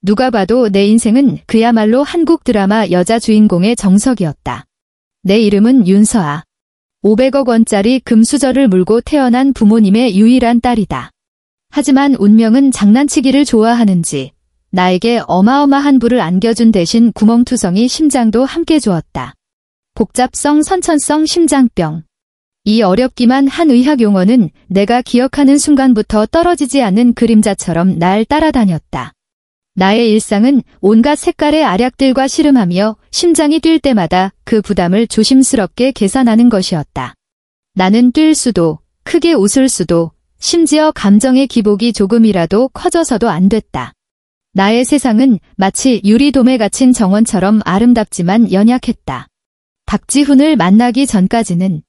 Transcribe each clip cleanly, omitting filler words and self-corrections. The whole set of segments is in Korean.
누가 봐도 내 인생은 그야말로 한국 드라마 여자 주인공의 정석이었다. 내 이름은 윤서아. 500억 원짜리 금수저를 물고 태어난 부모님의 유일한 딸이다. 하지만 운명은 장난치기를 좋아하는지 나에게 어마어마한 부를 안겨준 대신 구멍투성이 심장도 함께 주었다. 복잡성 선천성 심장병. 이 어렵기만 한 의학 용어는 내가 기억하는 순간부터 떨어지지 않는 그림자처럼 날 따라다녔다. 나의 일상은 온갖 색깔의 알약들과 씨름하며 심장이 뛸 때마다 그 부담을 조심스럽게 계산하는 것이었다. 나는 뛸 수도, 크게 웃을 수도, 심지어 감정의 기복이 조금이라도 커져서도 안 됐다. 나의 세상은 마치 유리돔에 갇힌 정원처럼 아름답지만 연약했다. 박지훈을 만나기 전까지는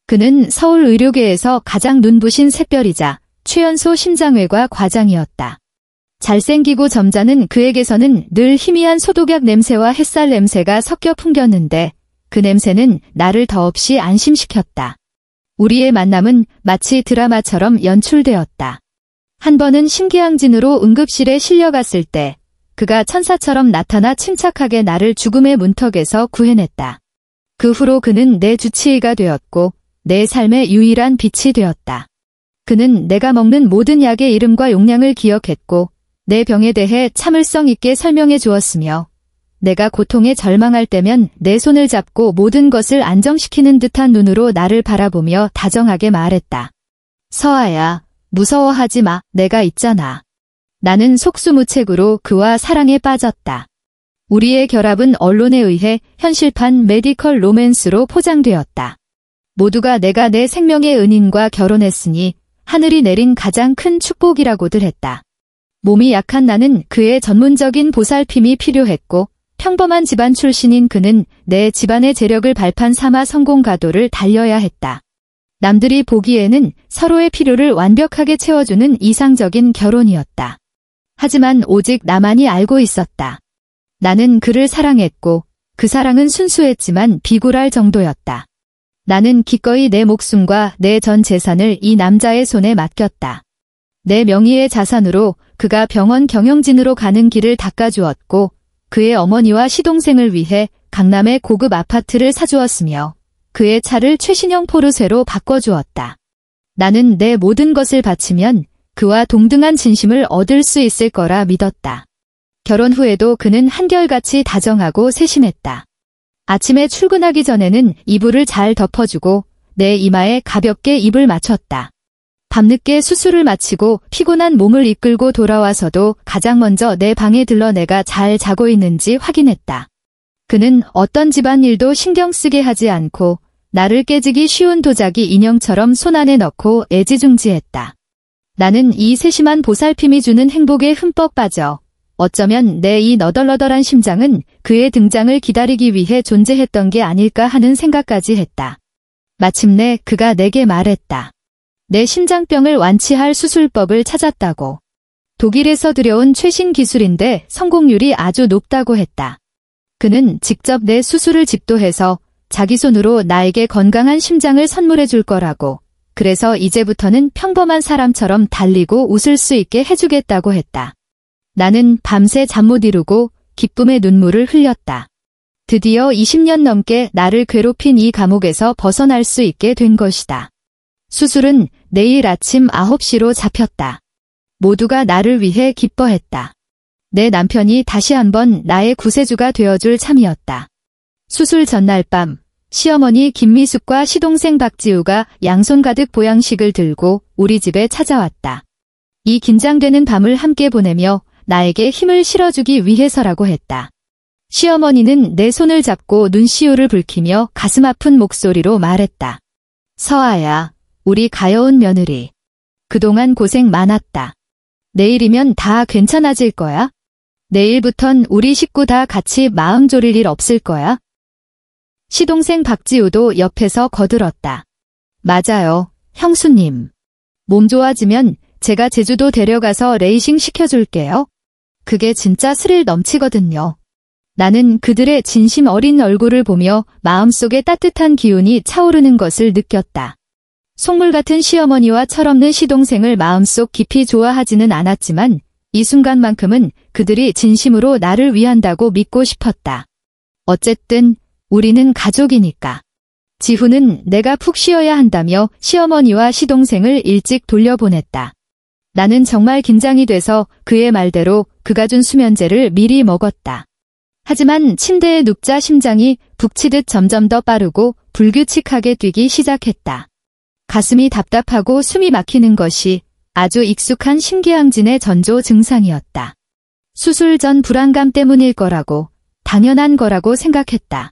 그는 서울 의료계에서 가장 눈부신 샛별이자 최연소 심장외과 과장이었다. 잘생기고 점잖은 그에게서는 늘 희미한 소독약 냄새와 햇살 냄새가 섞여 풍겼는데 그 냄새는 나를 더없이 안심시켰다. 우리의 만남은 마치 드라마처럼 연출되었다. 한 번은 심기항진으로 응급실에 실려갔을 때 그가 천사처럼 나타나 침착하게 나를 죽음의 문턱에서 구해냈다. 그 후로 그는 내 주치의가 되었고 내 삶의 유일한 빛이 되었다. 그는 내가 먹는 모든 약의 이름과 용량을 기억했고 내 병에 대해 참을성 있게 설명해 주었으며 내가 고통에 절망할 때면 내 손을 잡고 모든 것을 안정시키는 듯한 눈으로 나를 바라보며 다정하게 말했다. 서아야, 무서워하지 마. 내가 있잖아. 나는 속수무책으로 그와 사랑에 빠졌다. 우리의 결합은 언론에 의해 현실판 메디컬 로맨스로 포장되었다. 모두가 내가 내 생명의 은인과 결혼했으니 하늘이 내린 가장 큰 축복이라고들 했다. 몸이 약한 나는 그의 전문적인 보살핌이 필요했고 평범한 집안 출신인 그는 내 집안의 재력을 발판 삼아 성공 가도를 달려야 했다. 남들이 보기에는 서로의 필요를 완벽하게 채워주는 이상적인 결혼이었다. 하지만 오직 나만이 알고 있었다. 나는 그를 사랑했고 그 사랑은 순수했지만 비굴할 정도였다. 나는 기꺼이 내 목숨과 내 전 재산을 이 남자의 손에 맡겼다. 내 명의의 자산으로 그가 병원 경영진으로 가는 길을 닦아주었고 그의 어머니와 시동생을 위해 강남의 고급 아파트를 사주었으며 그의 차를 최신형 포르쉐로 바꿔주었다. 나는 내 모든 것을 바치면 그와 동등한 진심을 얻을 수 있을 거라 믿었다. 결혼 후에도 그는 한결같이 다정하고 세심했다. 아침에 출근하기 전에는 이불을 잘 덮어주고 내 이마에 가볍게 입을 맞췄다. 밤늦게 수술을 마치고 피곤한 몸을 이끌고 돌아와서도 가장 먼저 내 방에 들러 내가 잘 자고 있는지 확인했다. 그는 어떤 집안일도 신경 쓰게 하지 않고 나를 깨지기 쉬운 도자기 인형처럼 손안에 넣고 애지중지했다. 나는 이 세심한 보살핌이 주는 행복에 흠뻑 빠져 어쩌면 내 이 너덜너덜한 심장은 그의 등장을 기다리기 위해 존재했던 게 아닐까 하는 생각까지 했다. 마침내 그가 내게 말했다. 내 심장병을 완치할 수술법을 찾았다고. 독일에서 들여온 최신 기술인데 성공률이 아주 높다고 했다. 그는 직접 내 수술을 집도해서 자기 손으로 나에게 건강한 심장을 선물해 줄 거라고. 그래서 이제부터는 평범한 사람처럼 달리고 웃을 수 있게 해주겠다고 했다. 나는 밤새 잠 못 이루고 기쁨의 눈물을 흘렸다. 드디어 20년 넘게 나를 괴롭힌 이 감옥에서 벗어날 수 있게 된 것이다. 수술은 내일 아침 9시로 잡혔다. 모두가 나를 위해 기뻐했다. 내 남편이 다시 한번 나의 구세주가 되어줄 참이었다. 수술 전날 밤 시어머니 김미숙과 시동생 박지우가 양손 가득 보양식을 들고 우리 집에 찾아왔다. 이 긴장되는 밤을 함께 보내며 나에게 힘을 실어주기 위해서라고 했다. 시어머니는 내 손을 잡고 눈시울을 붉히며 가슴 아픈 목소리로 말했다. 서아야, 우리 가여운 며느리. 그동안 고생 많았다. 내일이면 다 괜찮아질 거야? 내일부턴 우리 식구 다 같이 마음 졸일 일 없을 거야? 시동생 박지우도 옆에서 거들었다. 맞아요, 형수님. 몸 좋아지면 제가 제주도 데려가서 레이싱 시켜줄게요. 그게 진짜 스릴 넘치거든요. 나는 그들의 진심 어린 얼굴을 보며 마음속에 따뜻한 기운이 차오르는 것을 느꼈다. 속물 같은 시어머니와 철없는 시동생을 마음속 깊이 좋아하지는 않았지만 이 순간만큼은 그들이 진심으로 나를 위한다고 믿고 싶었다. 어쨌든 우리는 가족이니까. 지훈은 내가 푹 쉬어야 한다며 시어머니와 시동생을 일찍 돌려보냈다. 나는 정말 긴장이 돼서 그의 말대로 그가 준 수면제를 미리 먹었다. 하지만 침대에 눕자 심장이 북치듯 점점 더 빠르고 불규칙하게 뛰기 시작했다. 가슴이 답답하고 숨이 막히는 것이 아주 익숙한 심기항진의 전조 증상이었다. 수술 전 불안감 때문일 거라고, 당연한 거라고 생각했다.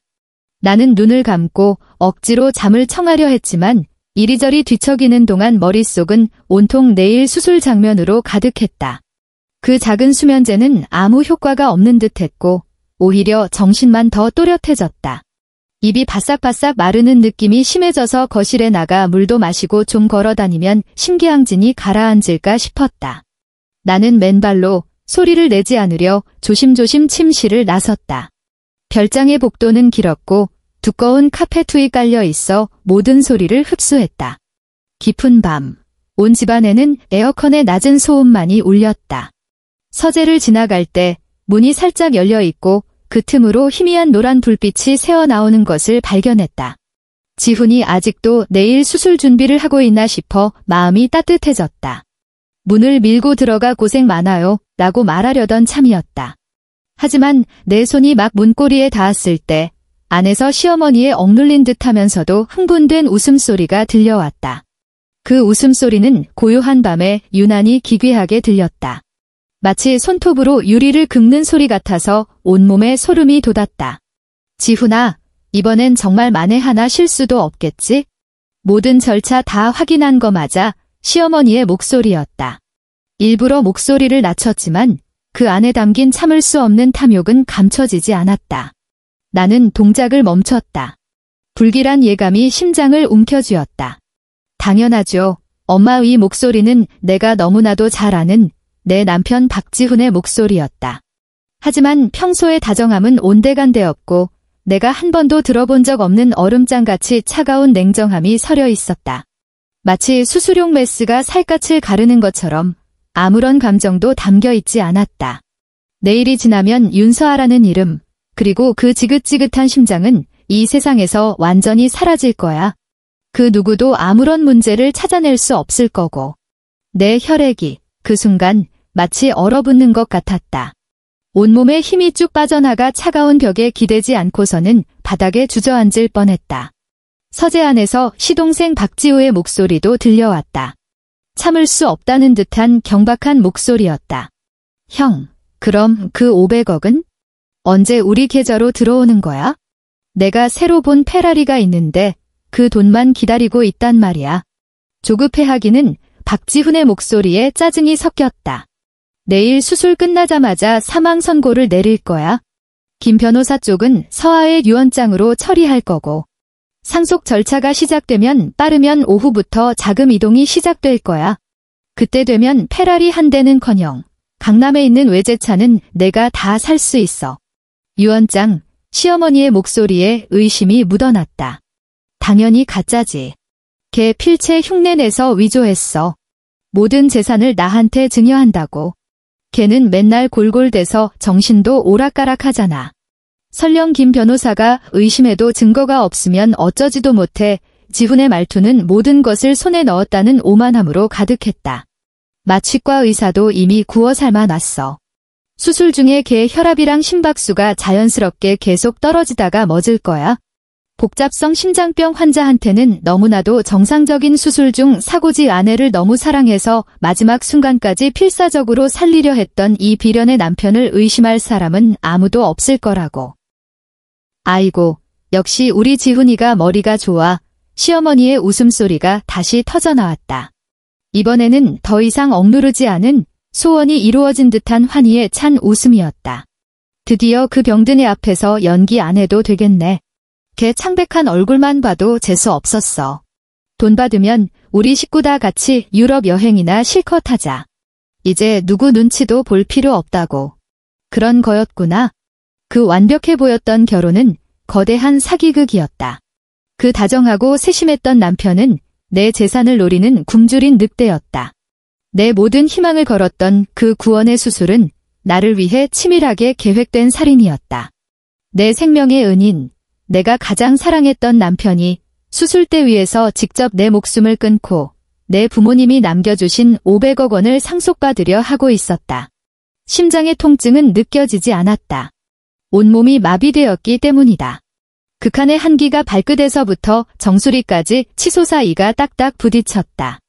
나는 눈을 감고 억지로 잠을 청하려 했지만 이리저리 뒤척이는 동안 머릿속은 온통 내일 수술 장면으로 가득했다. 그 작은 수면제는 아무 효과가 없는 듯했고 오히려 정신만 더 또렷해졌다. 입이 바싹바싹 마르는 느낌이 심해져서 거실에 나가 물도 마시고 좀 걸어다니면 심기항진이 가라앉을까 싶었다. 나는 맨발로 소리를 내지 않으려 조심조심 침실을 나섰다. 별장의 복도는 길었고 두꺼운 카펫 위에 깔려 있어 모든 소리를 흡수했다. 깊은 밤, 온 집안에는 에어컨의 낮은 소음만이 울렸다. 서재를 지나갈 때 문이 살짝 열려 있고 그 틈으로 희미한 노란 불빛이 새어나오는 것을 발견했다. 지훈이 아직도 내일 수술 준비를 하고 있나 싶어 마음이 따뜻해졌다. 문을 밀고 들어가 고생 많아요 라고 말하려던 참이었다. 하지만 내 손이 막 문고리에 닿았을 때 안에서 시어머니의 억눌린 듯하면서도 흥분된 웃음소리가 들려왔다. 그 웃음소리는 고요한 밤에 유난히 기괴하게 들렸다. 마치 손톱으로 유리를 긁는 소리 같아서 온몸에 소름이 돋았다. 지훈아, 이번엔 정말 만에 하나 실수도 없겠지? 모든 절차 다 확인한 거 맞아? 시어머니의 목소리였다. 일부러 목소리를 낮췄지만 그 안에 담긴 참을 수 없는 탐욕은 감춰지지 않았다. 나는 동작을 멈췄다. 불길한 예감이 심장을 움켜쥐었다. 당연하죠. 엄마의 목소리는 내가 너무나도 잘 아는 내 남편 박지훈의 목소리였다. 하지만 평소의 다정함은 온데간데없고 내가 한 번도 들어본 적 없는 얼음장같이 차가운 냉정함이 서려 있었다. 마치 수술용 메스가 살갗을 가르는 것처럼 아무런 감정도 담겨 있지 않았다. 내일이 지나면 윤서아라는 이름, 그리고 그 지긋지긋한 심장은 이 세상에서 완전히 사라질 거야. 그 누구도 아무런 문제를 찾아낼 수 없을 거고. 내 혈액이 그 순간 마치 얼어붙는 것 같았다. 온몸에 힘이 쭉 빠져나가 차가운 벽에 기대지 않고서는 바닥에 주저앉을 뻔했다. 서재 안에서 시동생 박지우의 목소리도 들려왔다. 참을 수 없다는 듯한 경박한 목소리였다. 형, 그럼 그 500억은? 언제 우리 계좌로 들어오는 거야? 내가 새로 본 페라리가 있는데 그 돈만 기다리고 있단 말이야. 조급해하기는 박지훈의 목소리에 짜증이 섞였다. 내일 수술 끝나자마자 사망 선고를 내릴 거야. 김 변호사 쪽은 서아의 유언장으로 처리할 거고. 상속 절차가 시작되면 빠르면 오후부터 자금 이동이 시작될 거야. 그때 되면 페라리 한 대는커녕 강남에 있는 외제차는 내가 다 살 수 있어. 유언장, 시어머니의 목소리에 의심이 묻어났다. 당연히 가짜지. 걔 필체 흉내내서 위조했어. 모든 재산을 나한테 증여한다고. 걔는 맨날 골골대서 정신도 오락가락하잖아. 설령 김 변호사가 의심해도 증거가 없으면 어쩌지도 못해. 지훈의 말투는 모든 것을 손에 넣었다는 오만함으로 가득했다. 마취과 의사도 이미 구워 삶아놨어. 수술 중에 걔 혈압이랑 심박수가 자연스럽게 계속 떨어지다가 멎을 거야. 복잡성 심장병 환자한테는 너무나도 정상적인 수술 중 사고지 아내를 너무 사랑해서 마지막 순간까지 필사적으로 살리려 했던 이 비련의 남편을 의심할 사람은 아무도 없을 거라고. 아이고, 역시 우리 지훈이가 머리가 좋아. 시어머니의 웃음소리가 다시 터져나왔다. 이번에는 더 이상 억누르지 않은 소원이 이루어진 듯한 환희에 찬 웃음이었다. 드디어 그 병든애 앞에서 연기 안 해도 되겠네. 걔 창백한 얼굴만 봐도 재수 없었어. 돈 받으면 우리 식구 다 같이 유럽 여행이나 실컷 하자. 이제 누구 눈치도 볼 필요 없다고. 그런 거였구나. 그 완벽해 보였던 결혼은 거대한 사기극이었다. 그 다정하고 세심했던 남편은 내 재산을 노리는 굶주린 늑대였다. 내 모든 희망을 걸었던 그 구원의 수술은 나를 위해 치밀하게 계획된 살인이었다. 내 생명의 은인, 내가 가장 사랑했던 남편이 수술대 위에서 직접 내 목숨을 끊고 내 부모님이 남겨주신 500억 원을 상속받으려 하고 있었다. 심장의 통증은 느껴지지 않았다. 온몸이 마비되었기 때문이다. 극한의 한기가 발끝에서부터 정수리까지 치솟아 이가 딱딱 부딪혔다.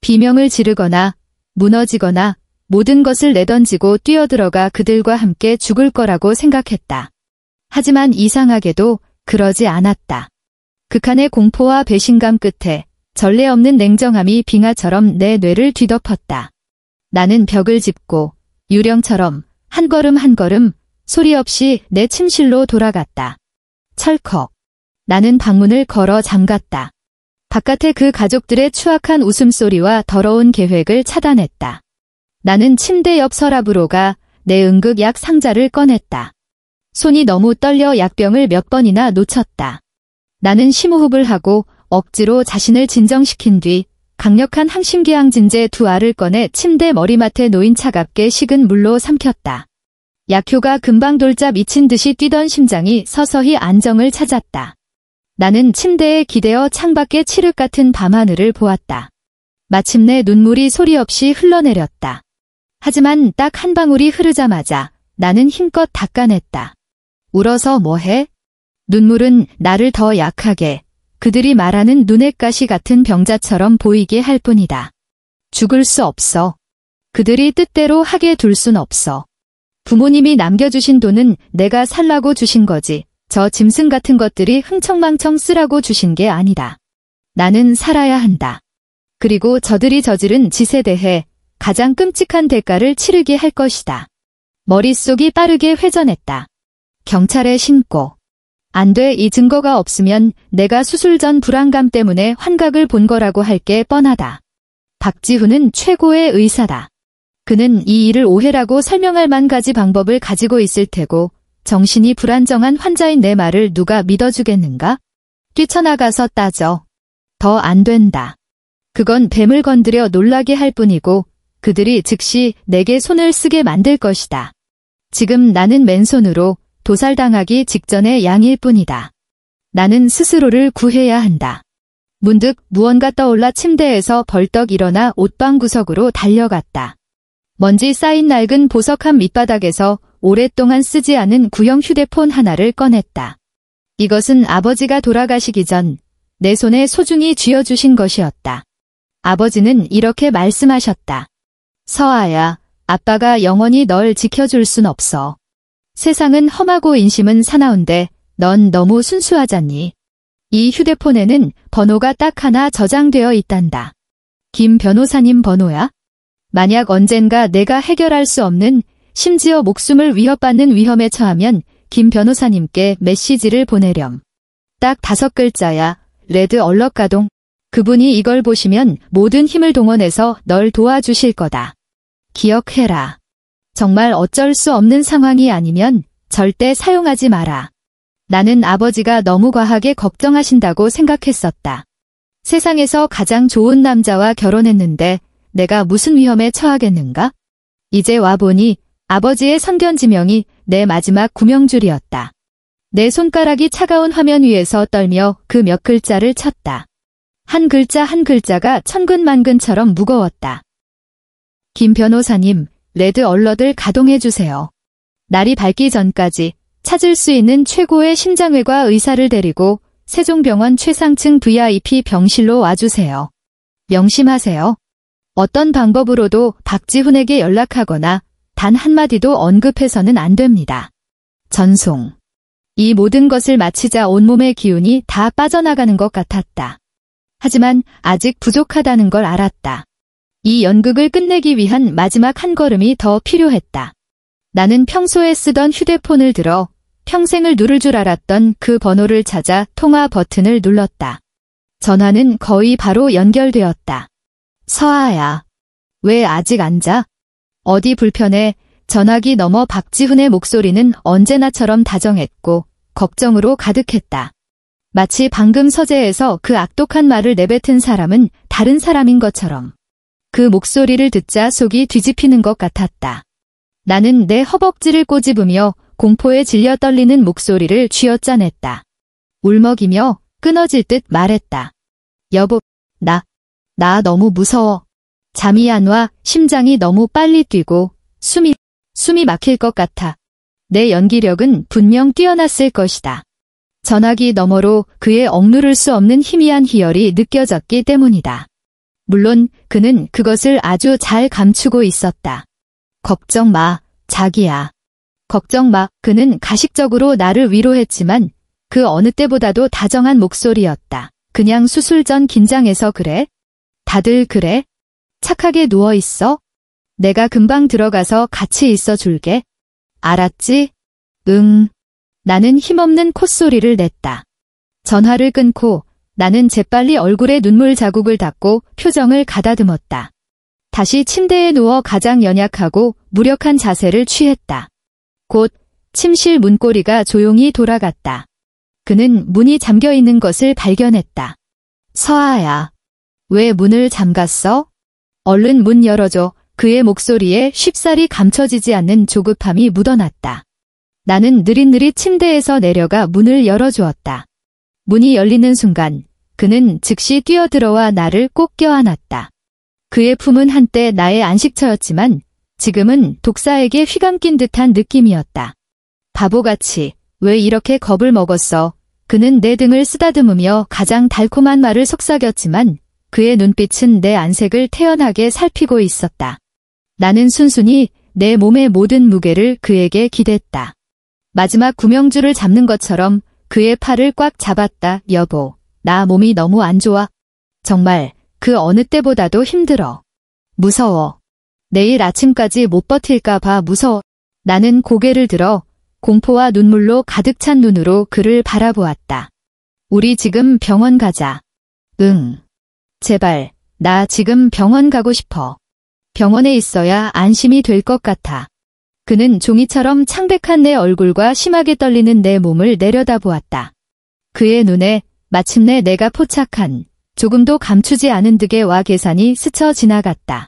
비명을 지르거나 무너지거나 모든 것을 내던지고 뛰어들어가 그들과 함께 죽을 거라고 생각했다. 하지만 이상하게도 그러지 않았다. 극한의 공포와 배신감 끝에 전례 없는 냉정함이 빙하처럼 내 뇌를 뒤덮었다. 나는 벽을 짚고 유령처럼 한 걸음 한 걸음 소리 없이 내 침실로 돌아갔다. 철컥. 나는 방문을 걸어 잠갔다. 바깥의 그 가족들의 추악한 웃음소리와 더러운 계획을 차단했다. 나는 침대 옆 서랍으로 가 내 응급약 상자를 꺼냈다. 손이 너무 떨려 약병을 몇 번이나 놓쳤다. 나는 심호흡을 하고 억지로 자신을 진정시킨 뒤 강력한 항심기항진제 2알을 꺼내 침대 머리맡에 놓인 차갑게 식은 물로 삼켰다. 약효가 금방 돌자 미친 듯이 뛰던 심장이 서서히 안정을 찾았다. 나는 침대에 기대어 창밖의 칠흑 같은 밤하늘을 보았다. 마침내 눈물이 소리 없이 흘러내렸다. 하지만 딱 한 방울이 흐르자마자 나는 힘껏 닦아냈다. 울어서 뭐해? 눈물은 나를 더 약하게, 그들이 말하는 눈의 가시 같은 병자처럼 보이게 할 뿐이다. 죽을 수 없어. 그들이 뜻대로 하게 둘 순 없어. 부모님이 남겨주신 돈은 내가 살라고 주신 거지. 저 짐승 같은 것들이 흥청망청 쓰라고 주신 게 아니다. 나는 살아야 한다. 그리고 저들이 저지른 짓에 대해 가장 끔찍한 대가를 치르게 할 것이다. 머릿속이 빠르게 회전했다. 경찰에 신고. 안 돼, 이 증거가 없으면 내가 수술 전 불안감 때문에 환각을 본 거라고 할 게 뻔하다. 박지훈은 최고의 의사다. 그는 이 일을 오해라고 설명할 만 가지 방법을 가지고 있을 테고 정신이 불안정한 환자인 내 말을 누가 믿어주겠는가? 뛰쳐나가서 따져. 더 안 된다. 그건 뱀을 건드려 놀라게 할 뿐이고 그들이 즉시 내게 손을 쓰게 만들 것이다. 지금 나는 맨손으로 도살당하기 직전의 양일 뿐이다. 나는 스스로를 구해야 한다. 문득 무언가 떠올라 침대에서 벌떡 일어나 옷방 구석으로 달려갔다. 먼지 쌓인 낡은 보석한 밑바닥에서 오랫동안 쓰지 않은 구형 휴대폰 하나를 꺼냈다. 이것은 아버지가 돌아가시기 전 내 손에 소중히 쥐어주신 것이었다. 아버지는 이렇게 말씀하셨다. 서아야, 아빠가 영원히 널 지켜줄 순 없어. 세상은 험하고 인심은 사나운데 넌 너무 순수하잖니. 이 휴대폰에는 번호가 딱 하나 저장되어 있단다. 김 변호사님 번호야? 만약 언젠가 내가 해결할 수 없는, 심지어 목숨을 위협받는 위험에 처하면 김 변호사님께 메시지를 보내렴. 딱 5글자야. 레드 얼럿 가동. 그분이 이걸 보시면 모든 힘을 동원해서 널 도와주실 거다. 기억해라. 정말 어쩔 수 없는 상황이 아니면 절대 사용하지 마라. 나는 아버지가 너무 과하게 걱정하신다고 생각했었다. 세상에서 가장 좋은 남자와 결혼했는데 내가 무슨 위험에 처하겠는가? 이제 와보니 아버지의 선견지명이 내 마지막 구명줄이었다. 내 손가락이 차가운 화면 위에서 떨며 그 몇 글자를 쳤다. 한 글자 한 글자가 천근만근처럼 무거웠다. 김 변호사님, 레드 얼럿을 가동해주세요. 날이 밝기 전까지 찾을 수 있는 최고의 심장외과 의사를 데리고 세종병원 최상층 VIP 병실로 와주세요. 명심하세요. 어떤 방법으로도 박지훈에게 연락하거나 단 한마디도 언급해서는 안 됩니다. 전송. 이 모든 것을 마치자 온몸의 기운이 다 빠져나가는 것 같았다. 하지만 아직 부족하다는 걸 알았다. 이 연극을 끝내기 위한 마지막 한 걸음이 더 필요했다. 나는 평소에 쓰던 휴대폰을 들어 평생을 누를 줄 알았던 그 번호를 찾아 통화 버튼을 눌렀다. 전화는 거의 바로 연결되었다. 서아야. 왜 아직 안 자? 어디 불편해? 전화기 너머 박지훈의 목소리는 언제나처럼 다정했고 걱정으로 가득했다. 마치 방금 서재에서 그 악독한 말을 내뱉은 사람은 다른 사람인 것처럼. 그 목소리를 듣자 속이 뒤집히는 것 같았다. 나는 내 허벅지를 꼬집으며 공포에 질려 떨리는 목소리를 쥐어짜냈다. 울먹이며 끊어질 듯 말했다. 여보, 나 너무 무서워. 잠이 안 와. 심장이 너무 빨리 뛰고 숨이 막힐 것 같아. 내 연기력은 분명 뛰어났을 것이다. 전화기 너머로 그의 억누를 수 없는 희미한 희열이 느껴졌기 때문이다. 물론 그는 그것을 아주 잘 감추고 있었다. 걱정 마, 자기야. 걱정 마. 그는 가식적으로 나를 위로했지만 그 어느 때보다도 다정한 목소리였다. 그냥 수술 전 긴장해서 그래? 다들 그래? 착하게 누워있어? 내가 금방 들어가서 같이 있어 줄게. 알았지? 응. 나는 힘없는 콧소리를 냈다. 전화를 끊고 나는 재빨리 얼굴에 눈물 자국을 닦고 표정을 가다듬었다. 다시 침대에 누워 가장 연약하고 무력한 자세를 취했다. 곧 침실 문고리가 조용히 돌아갔다. 그는 문이 잠겨 있는 것을 발견했다. 서아야, 왜 문을 잠갔어? 얼른 문 열어줘. 그의 목소리에 쉽사리 감춰지지 않는 조급함이 묻어났다. 나는 느릿느릿 침대에서 내려가 문을 열어주었다. 문이 열리는 순간 그는 즉시 뛰어들어와 나를 꼭 껴안았다. 그의 품은 한때 나의 안식처였지만 지금은 독사에게 휘감긴 듯한 느낌이었다. 바보같이 왜 이렇게 겁을 먹었어? 그는 내 등을 쓰다듬으며 가장 달콤한 말을 속삭였지만 그의 눈빛은 내 안색을 태연하게 살피고 있었다. 나는 순순히 내 몸의 모든 무게를 그에게 기댔다. 마지막 구명줄을 잡는 것처럼 그의 팔을 꽉 잡았다. 여보, 나 몸이 너무 안 좋아. 정말 그 어느 때보다도 힘들어. 무서워. 내일 아침까지 못 버틸까 봐 무서워. 나는 고개를 들어 공포와 눈물로 가득 찬 눈으로 그를 바라보았다. 우리 지금 병원 가자. 응. 제발, 나 지금 병원 가고 싶어. 병원에 있어야 안심이 될 것 같아. 그는 종이처럼 창백한 내 얼굴과 심하게 떨리는 내 몸을 내려다보았다. 그의 눈에 마침내 내가 포착한 조금도 감추지 않은 득의 와 계산이 스쳐 지나갔다.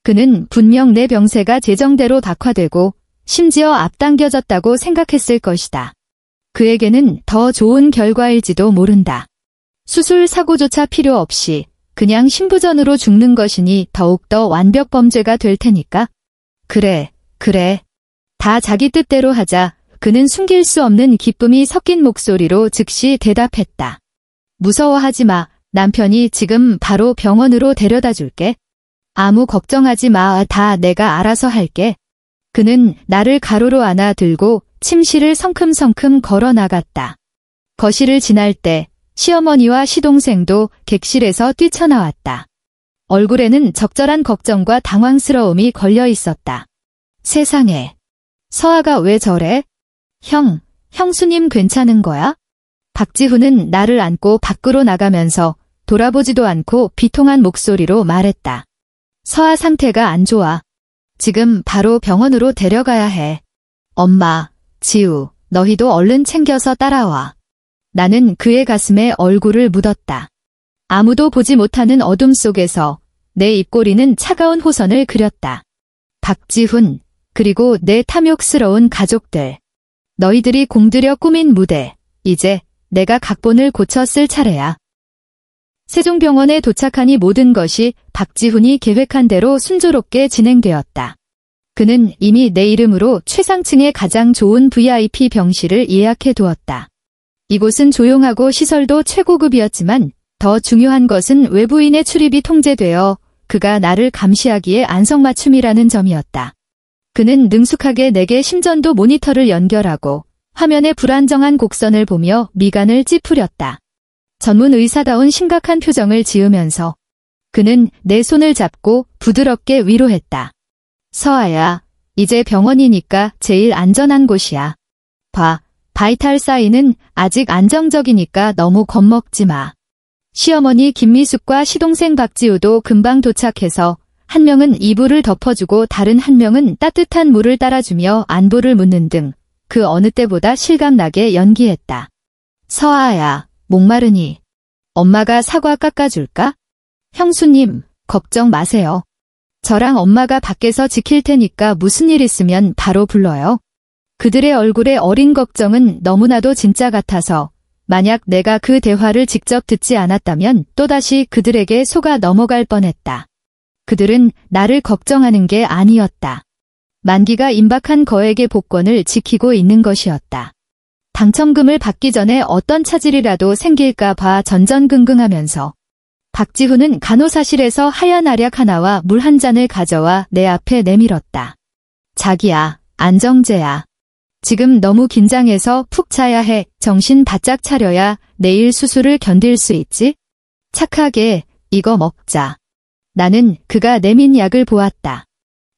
그는 분명 내 병세가 재정대로 박화되고 심지어 앞당겨졌다고 생각했을 것이다. 그에게는 더 좋은 결과일지도 모른다. 수술 사고조차 필요 없이 그냥 신부전으로 죽는 것이니 더욱더 완벽 범죄가 될 테니까. 그래. 다 자기 뜻대로 하자. 그는 숨길 수 없는 기쁨이 섞인 목소리로 즉시 대답했다. 무서워하지 마. 남편이 지금 바로 병원으로 데려다 줄게. 아무 걱정하지 마. 다 내가 알아서 할게. 그는 나를 가로로 안아 들고 침실을 성큼성큼 걸어 나갔다. 거실을 지날 때 시어머니와 시동생도 객실에서 뛰쳐나왔다. 얼굴에는 적절한 걱정과 당황스러움이 걸려 있었다. 세상에. 서아가 왜 저래? 형수님 괜찮은 거야? 박지훈은 나를 안고 밖으로 나가면서 돌아보지도 않고 비통한 목소리로 말했다. 서아 상태가 안 좋아. 지금 바로 병원으로 데려가야 해. 엄마, 지우, 너희도 얼른 챙겨서 따라와. 나는 그의 가슴에 얼굴을 묻었다. 아무도 보지 못하는 어둠 속에서 내 입꼬리는 차가운 호선을 그렸다. 박지훈, 그리고 내 탐욕스러운 가족들. 너희들이 공들여 꾸민 무대. 이제 내가 각본을 고쳐 쓸 차례야. 세종병원에 도착하니 모든 것이 박지훈이 계획한 대로 순조롭게 진행되었다. 그는 이미 내 이름으로 최상층의 가장 좋은 VIP 병실을 예약해 두었다. 이곳은 조용하고 시설도 최고급이었지만 더 중요한 것은 외부인의 출입이 통제되어 그가 나를 감시하기에 안성맞춤이라는 점이었다. 그는 능숙하게 내게 심전도 모니터를 연결하고 화면의 불안정한 곡선을 보며 미간을 찌푸렸다. 전문 의사다운 심각한 표정을 지으면서 그는 내 손을 잡고 부드럽게 위로했다. 서아야, 이제 병원이니까 제일 안전한 곳이야. 바이탈 사인은 아직 안정적이니까 너무 겁먹지 마. 시어머니 김미숙과 시동생 박지우도 금방 도착해서 한 명은 이불을 덮어주고 다른 한 명은 따뜻한 물을 따라주며 안부를 묻는 등 그 어느 때보다 실감나게 연기했다. 서아야, 목마르니 엄마가 사과 깎아줄까? 형수님, 걱정 마세요. 저랑 엄마가 밖에서 지킬 테니까 무슨 일 있으면 바로 불러요. 그들의 얼굴에 어린 걱정은 너무나도 진짜 같아서 만약 내가 그 대화를 직접 듣지 않았다면 또다시 그들에게 속아 넘어갈 뻔했다. 그들은 나를 걱정하는 게 아니었다. 만기가 임박한 거액의 복권을 지키고 있는 것이었다. 당첨금을 받기 전에 어떤 차질이라도 생길까 봐 전전긍긍하면서 박지훈은 간호사실에서 하얀 알약 하나와 물 한 잔을 가져와 내 앞에 내밀었다. 자기야, 안정재야. 지금 너무 긴장해서 푹 자야 해. 정신 바짝 차려야 내일 수술을 견딜 수 있지? 착하게 이거 먹자. 나는 그가 내민 약을 보았다.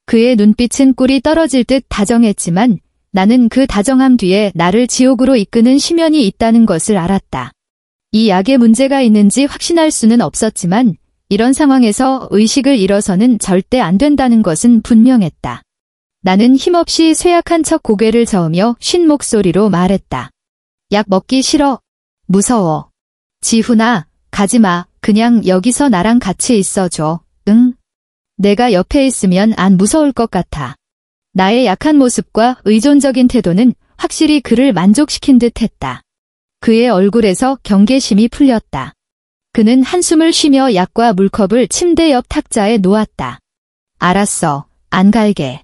그의 눈빛은 꿀이 떨어질 듯 다정했지만 나는 그 다정함 뒤에 나를 지옥으로 이끄는 심연이 있다는 것을 알았다. 이 약에 문제가 있는지 확신할 수는 없었지만 이런 상황에서 의식을 잃어서는 절대 안 된다는 것은 분명했다. 나는 힘없이 쇠약한 척 고개를 저으며 쉰 목소리로 말했다. 약 먹기 싫어. 무서워. 지훈아, 가지마. 그냥 여기서 나랑 같이 있어줘. 응? 내가 옆에 있으면 안 무서울 것 같아. 나의 약한 모습과 의존적인 태도는 확실히 그를 만족시킨 듯 했다. 그의 얼굴에서 경계심이 풀렸다. 그는 한숨을 쉬며 약과 물컵을 침대 옆 탁자에 놓았다. 알았어. 안 갈게.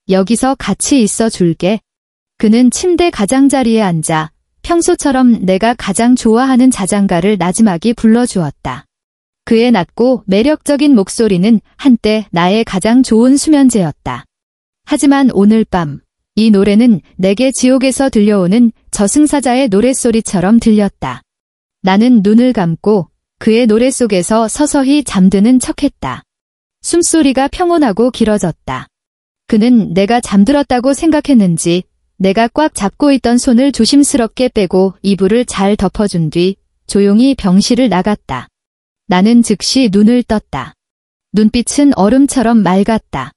여기서 같이 있어 줄게. 그는 침대 가장자리에 앉아 평소처럼 내가 가장 좋아하는 자장가를 나지막이 불러주었다. 그의 낮고 매력적인 목소리는 한때 나의 가장 좋은 수면제였다. 하지만 오늘 밤 이 노래는 내게 지옥에서 들려오는 저승사자의 노랫소리처럼 들렸다. 나는 눈을 감고 그의 노래 속에서 서서히 잠드는 척했다. 숨소리가 평온하고 길어졌다. 그는 내가 잠들었다고 생각했는지 내가 꽉 잡고 있던 손을 조심스럽게 빼고 이불을 잘 덮어준 뒤 조용히 병실을 나갔다. 나는 즉시 눈을 떴다. 눈빛은 얼음처럼 맑았다.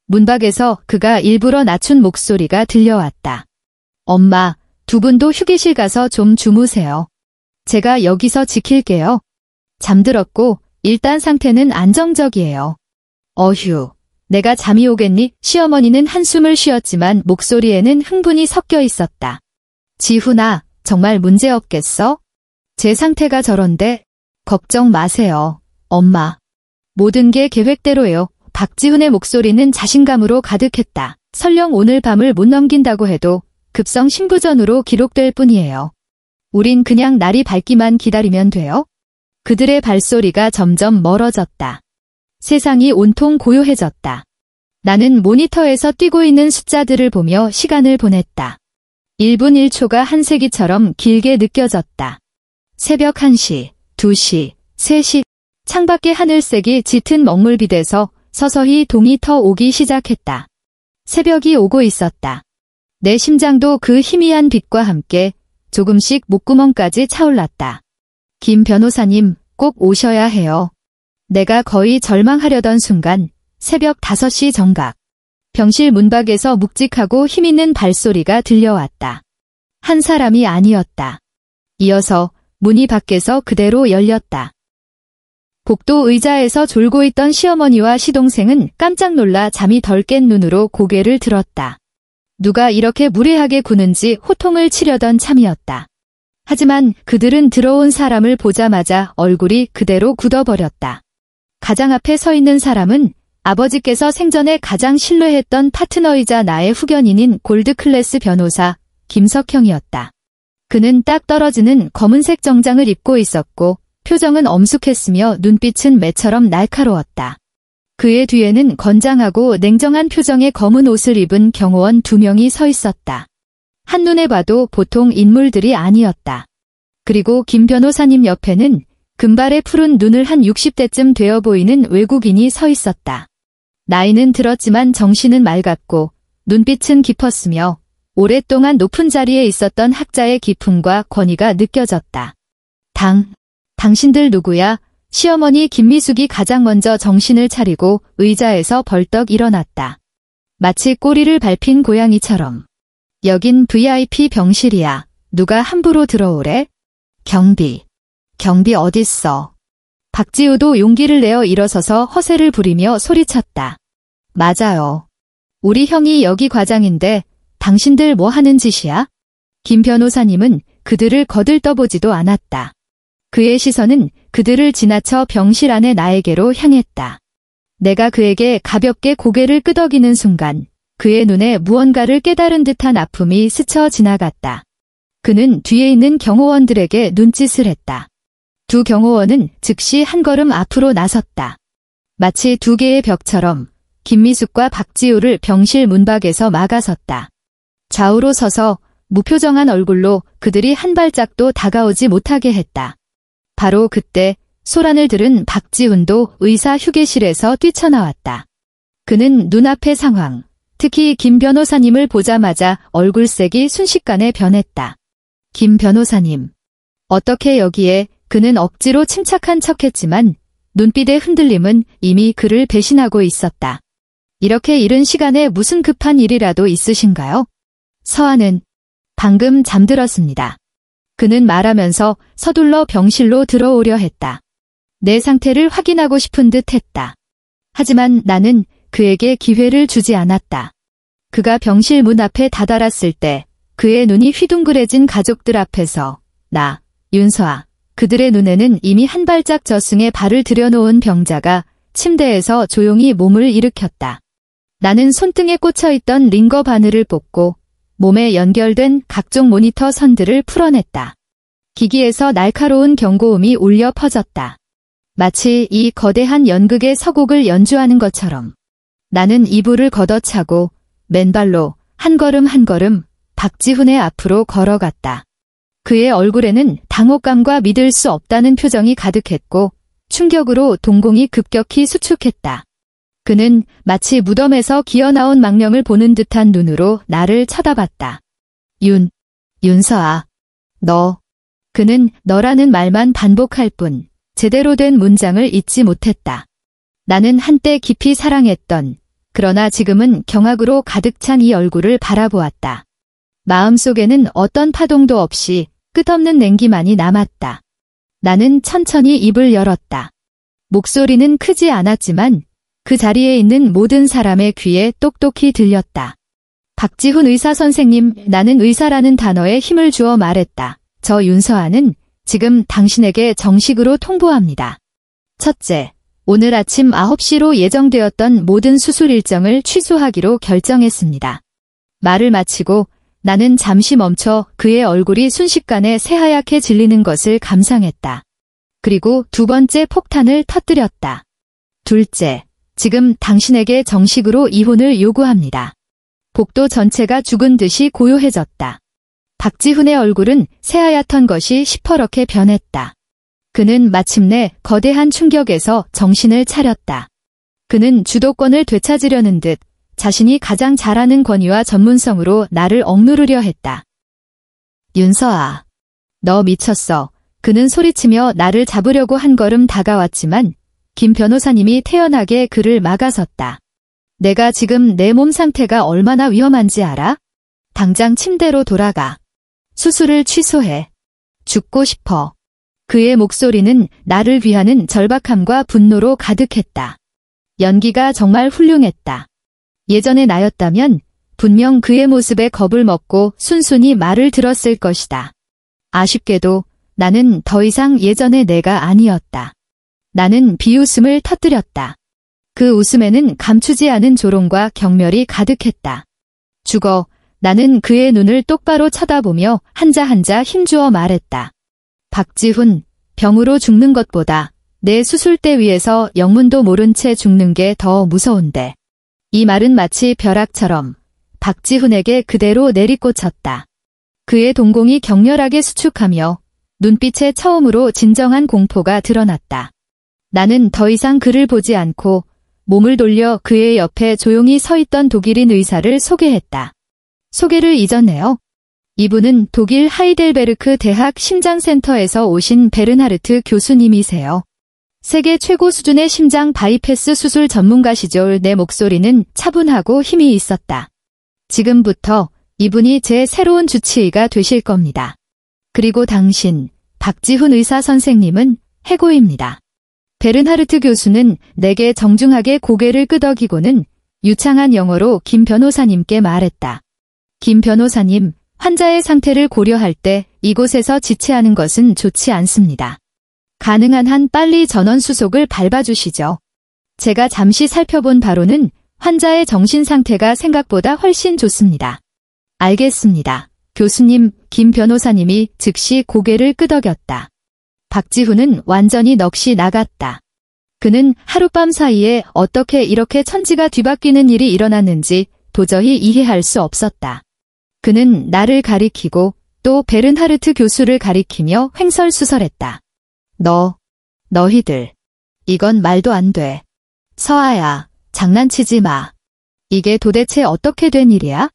문 밖에서 그가 일부러 낮춘 목소리가 들려왔다. 엄마, 두 분도 휴게실 가서 좀 주무세요. 제가 여기서 지킬게요. 잠들었고 일단 상태는 안정적이에요. 어휴, 내가 잠이 오겠니? 시어머니는 한숨을 쉬었지만 목소리에는 흥분이 섞여 있었다. 지훈아, 정말 문제 없겠어? 제 상태가 저런데 걱정 마세요, 엄마. 모든 게 계획대로예요. 박지훈의 목소리는 자신감으로 가득했다. 설령 오늘 밤을 못 넘긴다고 해도 급성 심부전으로 기록될 뿐이에요. 우린 그냥 날이 밝기만 기다리면 돼요. 그들의 발소리가 점점 멀어졌다. 세상이 온통 고요해졌다. 나는 모니터에서 뛰고 있는 숫자들을 보며 시간을 보냈다. 1분 1초가 한 세기처럼 길게 느껴졌다. 새벽 1시, 2시, 3시, 창밖의 하늘색이 짙은 먹물빛에서 서서히 동이 터 오기 시작했다. 새벽이 오고 있었다. 내 심장도 그 희미한 빛과 함께 조금씩 목구멍까지 차올랐다. 김 변호사님, 꼭 오셔야 해요. 내가 거의 절망하려던 순간 새벽 5시 정각. 병실 문밖에서 묵직하고 힘있는 발소리가 들려왔다. 한 사람이 아니었다. 이어서 문이 밖에서 그대로 열렸다. 복도 의자에서 졸고 있던 시어머니와 시동생은 깜짝 놀라 잠이 덜 깬 눈으로 고개를 들었다. 누가 이렇게 무례하게 구는지 호통을 치려던 참이었다. 하지만 그들은 들어온 사람을 보자마자 얼굴이 그대로 굳어버렸다. 가장 앞에 서 있는 사람은 아버지께서 생전에 가장 신뢰했던 파트너이자 나의 후견인인 골드클래스 변호사 김석형이었다. 그는 딱 떨어지는 검은색 정장을 입고 있었고 표정은 엄숙했으며 눈빛은 매처럼 날카로웠다. 그의 뒤에는 건장하고 냉정한 표정의 검은 옷을 입은 경호원 2명이 서 있었다. 한눈에 봐도 보통 인물들이 아니었다. 그리고 김 변호사님 옆에는 금발의 푸른 눈을 한 60대쯤 되어 보이는 외국인이 서 있었다. 나이는 들었지만 정신은 맑았고 눈빛은 깊었으며 오랫동안 높은 자리에 있었던 학자의 기품과 권위가 느껴졌다. 당신들 누구야? 시어머니 김미숙이 가장 먼저 정신을 차리고 의자에서 벌떡 일어났다. 마치 꼬리를 밟힌 고양이처럼. 여긴 VIP 병실이야. 누가 함부로 들어오래? 경비 어딨어? 박지우도 용기를 내어 일어서서 허세를 부리며 소리쳤다. 맞아요. 우리 형이 여기 과장인데 당신들 뭐 하는 짓이야? 김 변호사님은 그들을 거들떠보지도 않았다. 그의 시선은 그들을 지나쳐 병실 안에 나에게로 향했다. 내가 그에게 가볍게 고개를 끄덕이는 순간 그의 눈에 무언가를 깨달은 듯한 아픔이 스쳐 지나갔다. 그는 뒤에 있는 경호원들에게 눈짓을 했다. 두 경호원은 즉시 한 걸음 앞으로 나섰다. 마치 두 개의 벽처럼 김미숙과 박지우를 병실 문밖에서 막아섰다. 좌우로 서서 무표정한 얼굴로 그들이 한 발짝도 다가오지 못하게 했다. 바로 그때 소란을 들은 박지훈도 의사 휴게실에서 뛰쳐나왔다. 그는 눈앞의 상황, 특히 김 변호사님을 보자마자 얼굴색이 순식간에 변했다. 김 변호사님. 어떻게 여기에? 그는 억지로 침착한 척했지만 눈빛의 흔들림은 이미 그를 배신하고 있었다. 이렇게 이른 시간에 무슨 급한 일이라도 있으신가요? 서한은 방금 잠들었습니다. 그는 말하면서 서둘러 병실로 들어오려 했다. 내 상태를 확인하고 싶은 듯 했다. 하지만 나는 그에게 기회를 주지 않았다. 그가 병실 문 앞에 다다랐을 때 그의 눈이 휘둥그레진 가족들 앞에서 나, 윤서아, 그들의 눈에는 이미 한 발짝 저승에 발을 들여놓은 병자가 침대에서 조용히 몸을 일으켰다. 나는 손등에 꽂혀있던 링거 바늘을 뽑고 몸에 연결된 각종 모니터 선들을 풀어냈다. 기기에서 날카로운 경고음이 울려 퍼졌다. 마치 이 거대한 연극의 서곡을 연주하는 것처럼 나는 이불을 걷어차고 맨발로 한 걸음 한 걸음 박지훈의 앞으로 걸어갔다. 그의 얼굴에는 당혹감과 믿을 수 없다는 표정이 가득했고 충격으로 동공이 급격히 수축했다. 그는 마치 무덤에서 기어나온 망령을 보는 듯한 눈으로 나를 쳐다봤다. 윤서아, 너. 그는 너라는 말만 반복할 뿐 제대로 된 문장을 잊지 못했다. 나는 한때 깊이 사랑했던, 그러나 지금은 경악으로 가득 찬 이 얼굴을 바라보았다. 마음속에는 어떤 파동도 없이 끝없는 냉기만이 남았다. 나는 천천히 입을 열었다. 목소리는 크지 않았지만 그 자리에 있는 모든 사람의 귀에 똑똑히 들렸다. 박지훈 의사 선생님, 나는 의사라는 단어에 힘을 주어 말했다. 저 윤서아는 지금 당신에게 정식으로 통보합니다. 첫째, 오늘 아침 9시로 예정되었던 모든 수술 일정을 취소하기로 결정했습니다. 말을 마치고 나는 잠시 멈춰 그의 얼굴이 순식간에 새하얗게 질리는 것을 감상했다. 그리고 두 번째 폭탄을 터뜨렸다. 둘째, 지금 당신에게 정식으로 이혼을 요구합니다. 복도 전체가 죽은 듯이 고요해졌다. 박지훈의 얼굴은 새하얗던 것이 시퍼렇게 변했다. 그는 마침내 거대한 충격에서 정신을 차렸다. 그는 주도권을 되찾으려는 듯 자신이 가장 잘하는 권위와 전문성으로 나를 억누르려 했다. 윤서아, 너 미쳤어. 그는 소리치며 나를 잡으려고 한 걸음 다가왔지만 김 변호사님이 태연하게 그를 막아섰다. 내가 지금 내 몸 상태가 얼마나 위험한지 알아? 당장 침대로 돌아가. 수술을 취소해. 죽고 싶어. 그의 목소리는 나를 위하는 절박함과 분노로 가득했다. 연기가 정말 훌륭했다. 예전의 나였다면 분명 그의 모습에 겁을 먹고 순순히 말을 들었을 것이다. 아쉽게도 나는 더 이상 예전의 내가 아니었다. 나는 비웃음을 터뜨렸다. 그 웃음에는 감추지 않은 조롱과 경멸이 가득했다. 죽어. 나는 그의 눈을 똑바로 쳐다보며 한자 한자 힘주어 말했다. 박지훈, 병으로 죽는 것보다 내 수술대 위에서 영문도 모른 채 죽는 게 더 무서운데. 이 말은 마치 벼락처럼 박지훈에게 그대로 내리꽂혔다. 그의 동공이 격렬하게 수축하며 눈빛에 처음으로 진정한 공포가 드러났다. 나는 더 이상 그를 보지 않고 몸을 돌려 그의 옆에 조용히 서 있던 독일인 의사를 소개했다. 소개를 잊었네요. 이분은 독일 하이델베르크 대학 심장센터에서 오신 베르나르트 교수님이세요. 세계 최고 수준의 심장 바이패스 수술 전문가시죠. 내 목소리는 차분하고 힘이 있었다. 지금부터 이분이 제 새로운 주치의가 되실 겁니다. 그리고 당신, 박지훈 의사 선생님은 해고입니다. 베른하르트 교수는 내게 정중하게 고개를 끄덕이고는 유창한 영어로 김 변호사님께 말했다. 김 변호사님, 환자의 상태를 고려할 때 이곳에서 지체하는 것은 좋지 않습니다. 가능한 한 빨리 전원 수속을 밟아주시죠. 제가 잠시 살펴본 바로는 환자의 정신 상태가 생각보다 훨씬 좋습니다. 알겠습니다. 교수님, 김 변호사님이 즉시 고개를 끄덕였다. 박지훈은 완전히 넋이 나갔다. 그는 하룻밤 사이에 어떻게 이렇게 천지가 뒤바뀌는 일이 일어났는지 도저히 이해할 수 없었다. 그는 나를 가리키고 또 베른하르트 교수를 가리키며 횡설수설했다. 너희들. 이건 말도 안 돼. 서아야, 장난치지 마. 이게 도대체 어떻게 된 일이야?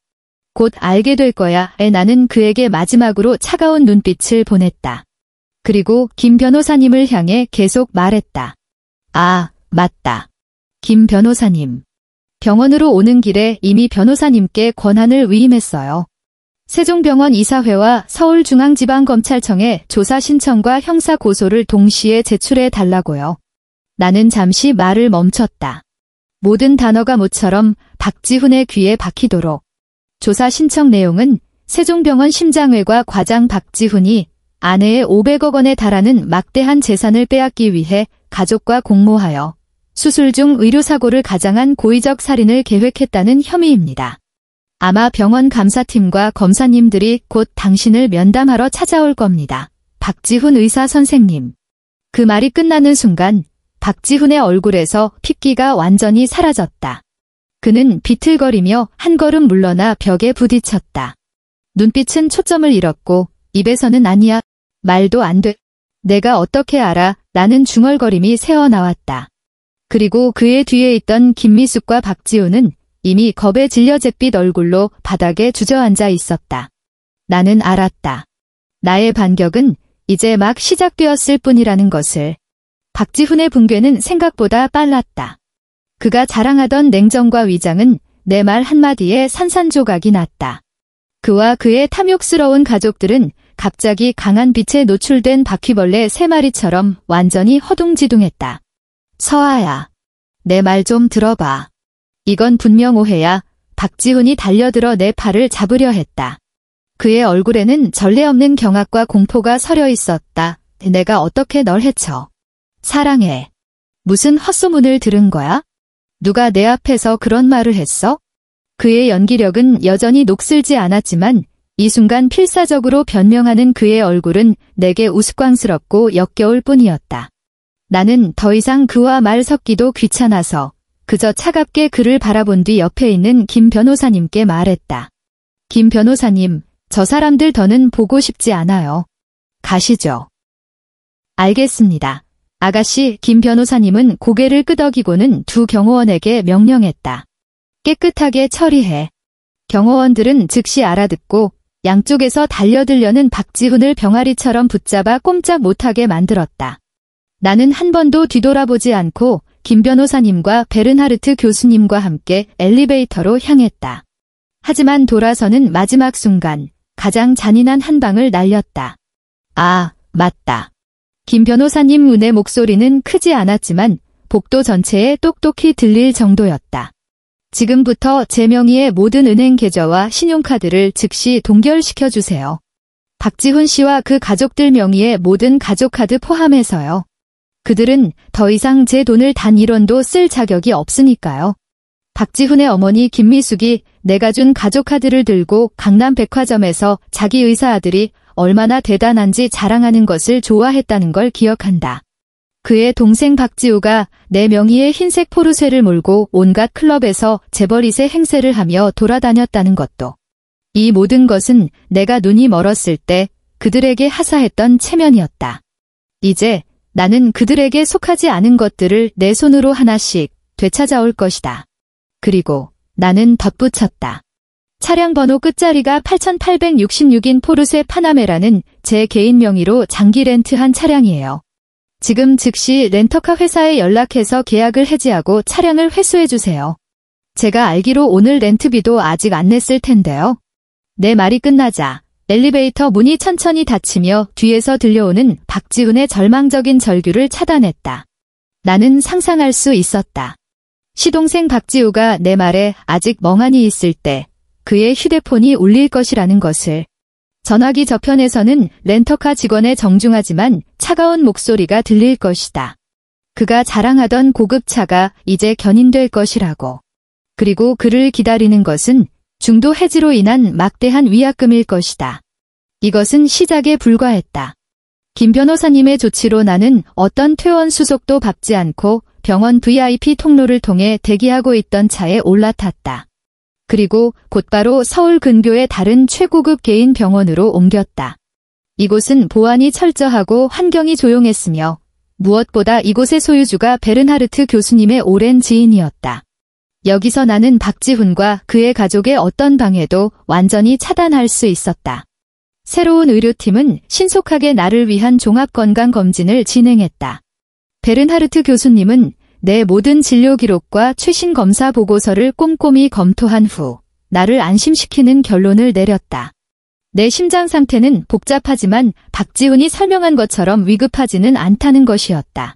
곧 알게 될 거야. 나는 그에게 마지막으로 차가운 눈빛을 보냈다. 그리고 김 변호사님을 향해 계속 말했다. 아, 맞다. 김 변호사님. 병원으로 오는 길에 이미 변호사님께 권한을 위임했어요. 세종병원 이사회와 서울중앙지방검찰청에 조사 신청과 형사 고소를 동시에 제출해 달라고요. 나는 잠시 말을 멈췄다. 모든 단어가 모처럼 박지훈의 귀에 박히도록. 조사 신청 내용은 세종병원 심장외과 과장 박지훈이 아내의 500억 원에 달하는 막대한 재산을 빼앗기 위해 가족과 공모하여 수술 중 의료사고를 가장한 고의적 살인을 계획했다는 혐의입니다. 아마 병원 감사팀과 검사님들이 곧 당신을 면담하러 찾아올 겁니다. 박지훈 의사 선생님. 그 말이 끝나는 순간 박지훈의 얼굴에서 핏기가 완전히 사라졌다. 그는 비틀거리며 한 걸음 물러나 벽에 부딪혔다. 눈빛은 초점을 잃었고 입에서는 아니야. 말도 안 돼. 내가 어떻게 알아? 라는 중얼거림이 새어나왔다. 그리고 그의 뒤에 있던 김미숙과 박지훈은 이미 겁에 질려 잿빛 얼굴로 바닥에 주저앉아 있었다. 나는 알았다. 나의 반격은 이제 막 시작되었을 뿐이라는 것을. 박지훈의 붕괴는 생각보다 빨랐다. 그가 자랑하던 냉정과 위장은 내 말 한마디에 산산조각이 났다. 그와 그의 탐욕스러운 가족들은 갑자기 강한 빛에 노출된 바퀴벌레 3마리처럼 완전히 허둥지둥했다. 서아야, 내 말 좀 들어봐. 이건 분명 오해야. 박지훈이 달려들어 내 팔을 잡으려 했다. 그의 얼굴에는 전례 없는 경악과 공포가 서려 있었다. 내가 어떻게 널 해쳐? 사랑해. 무슨 헛소문을 들은 거야? 누가 내 앞에서 그런 말을 했어? 그의 연기력은 여전히 녹슬지 않았지만 이 순간 필사적으로 변명하는 그의 얼굴은 내게 우스꽝스럽고 역겨울 뿐이었다. 나는 더 이상 그와 말 섞기도 귀찮아서 그저 차갑게 그를 바라본 뒤 옆에 있는 김 변호사님께 말했다. 김 변호사님, 저 사람들 더는 보고 싶지 않아요. 가시죠. 알겠습니다. 아가씨. 김 변호사님은 고개를 끄덕이고는 두 경호원에게 명령했다. 깨끗하게 처리해. 경호원들은 즉시 알아듣고 양쪽에서 달려들려는 박지훈을 병아리처럼 붙잡아 꼼짝 못하게 만들었다. 나는 한 번도 뒤돌아보지 않고 김 변호사님과 베른하르트 교수님과 함께 엘리베이터로 향했다. 하지만 돌아서는 마지막 순간 가장 잔인한 한 방을 날렸다. 아, 맞다. 김 변호사님 운의 목소리는 크지 않았지만 복도 전체에 똑똑히 들릴 정도였다. 지금부터 제 명의의 모든 은행 계좌와 신용카드를 즉시 동결시켜 주세요. 박지훈 씨와 그 가족들 명의의 모든 가족카드 포함해서요. 그들은 더 이상 제 돈을 단 1원도 쓸 자격이 없으니까요. 박지훈의 어머니 김미숙이 내가 준 가족카드를 들고 강남 백화점에서 자기 의사 아들이 얼마나 대단한지 자랑하는 것을 좋아했다는 걸 기억한다. 그의 동생 박지우가 내 명의의 흰색 포르쉐를 몰고 온갖 클럽에서 재벌이세 행세를 하며 돌아다녔다는 것도. 이 모든 것은 내가 눈이 멀었을 때 그들에게 하사했던 체면이었다. 이제 나는 그들에게 속하지 않은 것들을 내 손으로 하나씩 되찾아올 것이다. 그리고 나는 덧붙였다. 차량 번호 끝자리가 8866인 포르쉐 파나메라는 제 개인 명의로 장기 렌트한 차량이에요. 지금 즉시 렌터카 회사에 연락해서 계약을 해지하고 차량을 회수해주세요. 제가 알기로 오늘 렌트비도 아직 안 냈을 텐데요. 내 말이 끝나자 엘리베이터 문이 천천히 닫히며 뒤에서 들려오는 박지훈의 절망적인 절규를 차단했다. 나는 상상할 수 있었다. 시동생 박지우가 내 말에 아직 멍하니 있을 때 그의 휴대폰이 울릴 것이라는 것을. 전화기 저편에서는 렌터카 직원의 정중하지만 차가운 목소리가 들릴 것이다. 그가 자랑하던 고급차가 이제 견인될 것이라고. 그리고 그를 기다리는 것은 중도 해지로 인한 막대한 위약금일 것이다. 이것은 시작에 불과했다. 김 변호사님의 조치로 나는 어떤 퇴원 수속도 밟지 않고 병원 VIP 통로를 통해 대기하고 있던 차에 올라탔다. 그리고 곧바로 서울 근교의 다른 최고급 개인 병원으로 옮겼다. 이곳은 보안이 철저하고 환경이 조용했으며 무엇보다 이곳의 소유주가 베른하르트 교수님의 오랜 지인이었다. 여기서 나는 박지훈과 그의 가족의 어떤 방해도 완전히 차단할 수 있었다. 새로운 의료팀은 신속하게 나를 위한 종합건강검진을 진행했다. 베른하르트 교수님은 내 모든 진료 기록과 최신 검사 보고서를 꼼꼼히 검토한 후 나를 안심시키는 결론을 내렸다. 내 심장 상태는 복잡하지만 박지훈이 설명한 것처럼 위급하지는 않다는 것이었다.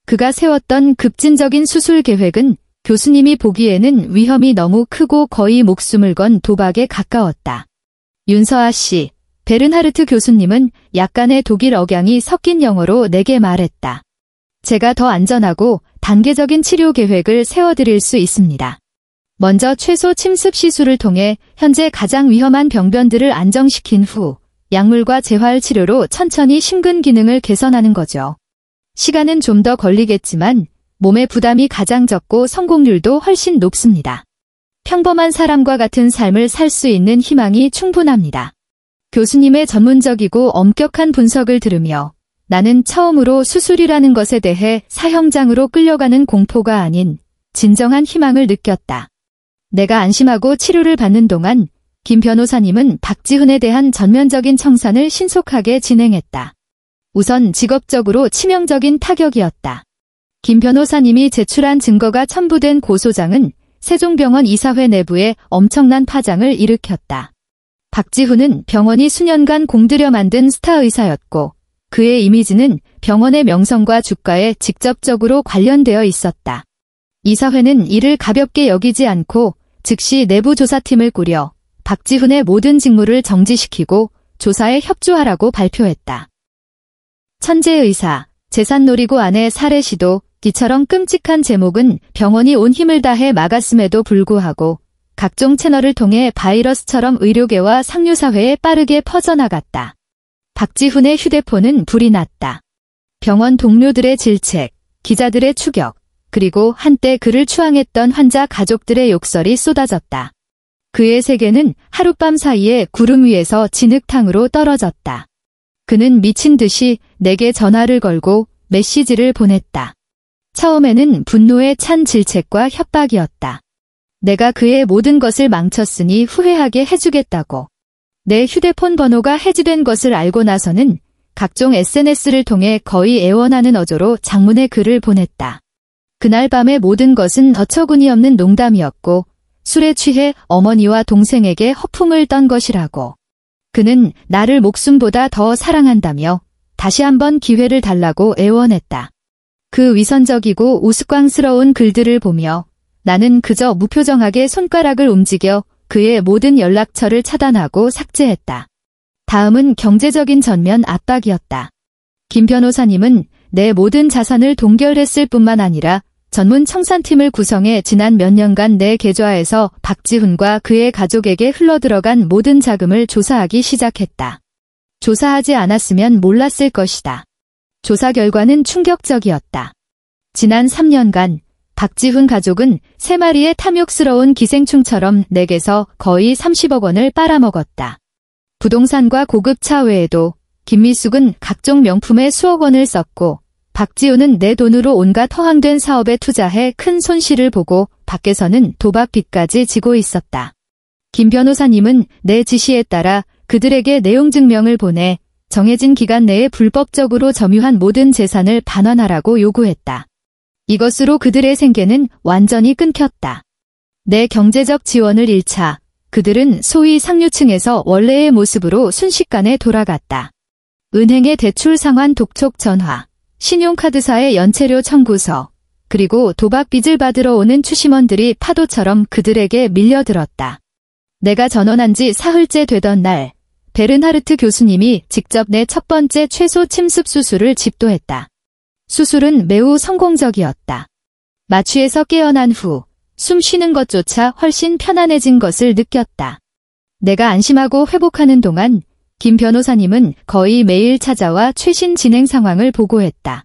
그가 세웠던 급진적인 수술 계획은 교수님이 보기에는 위험이 너무 크고 거의 목숨을 건 도박에 가까웠다. 윤서아 씨, 베른하르트 교수님은 약간의 독일 억양이 섞인 영어로 내게 말했다. 제가 더 안전하고 단계적인 치료 계획을 세워드릴 수 있습니다. 먼저 최소 침습 시술을 통해 현재 가장 위험한 병변들을 안정시킨 후 약물과 재활 치료로 천천히 심근 기능을 개선하는 거죠. 시간은 좀 더 걸리겠지만 몸의 부담이 가장 적고 성공률도 훨씬 높습니다. 평범한 사람과 같은 삶을 살 수 있는 희망이 충분합니다. 교수님의 전문적이고 엄격한 분석을 들으며 나는 처음으로 수술이라는 것에 대해 사형장으로 끌려가는 공포가 아닌 진정한 희망을 느꼈다. 내가 안심하고 치료를 받는 동안 김 변호사님은 박지훈에 대한 전면적인 청산을 신속하게 진행했다. 우선 직업적으로 치명적인 타격이었다. 김 변호사님이 제출한 증거가 첨부된 고소장은 세종병원 이사회 내부에 엄청난 파장을 일으켰다. 박지훈은 병원이 수년간 공들여 만든 스타 의사였고 그의 이미지는 병원의 명성과 주가에 직접적으로 관련되어 있었다. 이사회는 이를 가볍게 여기지 않고 즉시 내부 조사팀을 꾸려 박지훈의 모든 직무를 정지시키고 조사에 협조하라고 발표했다. 천재 의사, 재산 노리고 아내 살해 시도, 이처럼 끔찍한 제목은 병원이 온 힘을 다해 막았음에도 불구하고 각종 채널을 통해 바이러스처럼 의료계와 상류사회에 빠르게 퍼져나갔다. 박지훈의 휴대폰은 불이 났다. 병원 동료들의 질책, 기자들의 추격, 그리고 한때 그를 추앙했던 환자 가족들의 욕설이 쏟아졌다. 그의 세계는 하룻밤 사이에 구름 위에서 진흙탕으로 떨어졌다. 그는 미친 듯이 내게 전화를 걸고 메시지를 보냈다. 처음에는 분노에 찬 질책과 협박이었다. 내가 그의 모든 것을 망쳤으니 후회하게 해주겠다고. 내 휴대폰 번호가 해지된 것을 알고 나서는 각종 SNS를 통해 거의 애원하는 어조로 장문의 글을 보냈다. 그날 밤의 모든 것은 어처구니 없는 농담이었고 술에 취해 어머니와 동생에게 허풍을 떤 것이라고. 그는 나를 목숨보다 더 사랑한다며 다시 한번 기회를 달라고 애원했다. 그 위선적이고 우스꽝스러운 글들을 보며 나는 그저 무표정하게 손가락을 움직여 그의 모든 연락처를 차단하고 삭제했다. 다음은 경제적인 전면 압박이었다. 김 변호사님은 내 모든 자산을 동결했을 뿐만 아니라 전문 청산팀을 구성해 지난 몇 년간 내 계좌에서 박지훈과 그의 가족에게 흘러들어간 모든 자금을 조사하기 시작했다. 조사하지 않았으면 몰랐을 것이다. 조사 결과는 충격적이었다. 지난 3년간 박지훈 가족은 3마리의 탐욕스러운 기생충처럼 내게서 거의 30억 원을 빨아먹었다. 부동산과 고급차 외에도 김미숙은 각종 명품에 수억 원을 썼고 박지훈은 내 돈으로 온갖 허황된 사업에 투자해 큰 손실을 보고 밖에서는 도박빚까지 지고 있었다. 김 변호사님은 내 지시에 따라 그들에게 내용 증명을 보내 정해진 기간 내에 불법적으로 점유한 모든 재산을 반환하라고 요구했다. 이것으로 그들의 생계는 완전히 끊겼다. 내 경제적 지원을 잃자 그들은 소위 상류층에서 원래의 모습으로 순식간에 돌아갔다. 은행의 대출 상환 독촉 전화, 신용카드사의 연체료 청구서, 그리고 도박 빚을 받으러 오는 추심원들이 파도처럼 그들에게 밀려들었다. 내가 전원한 지 사흘째 되던 날, 베른하르트 교수님이 직접 내 첫 번째 최소 침습 수술을 집도했다. 수술은 매우 성공적이었다. 마취에서 깨어난 후 숨 쉬는 것조차 훨씬 편안해진 것을 느꼈다. 내가 안심하고 회복하는 동안 김 변호사님은 거의 매일 찾아와 최신 진행 상황을 보고했다.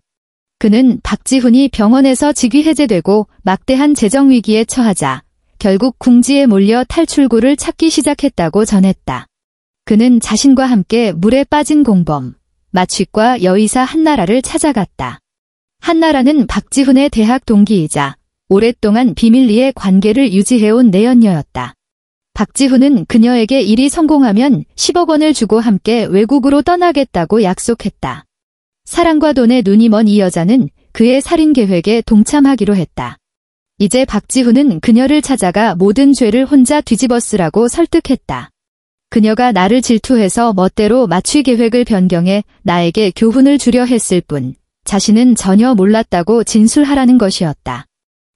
그는 박지훈이 병원에서 직위 해제되고 막대한 재정 위기에 처하자 결국 궁지에 몰려 탈출구를 찾기 시작했다고 전했다. 그는 자신과 함께 물에 빠진 공범, 마취과 여의사 한나라를 찾아갔다. 한나라는 박지훈의 대학 동기이자 오랫동안 비밀리에 관계를 유지해온 내연녀였다. 박지훈은 그녀에게 일이 성공하면 10억 원을 주고 함께 외국으로 떠나겠다고 약속했다. 사랑과 돈에 눈이 먼 이 여자는 그의 살인 계획에 동참하기로 했다. 이제 박지훈은 그녀를 찾아가 모든 죄를 혼자 뒤집어쓰라고 설득했다. 그녀가 나를 질투해서 멋대로 마취 계획을 변경해 나에게 교훈을 주려 했을 뿐 자신은 전혀 몰랐다고 진술하라는 것이었다.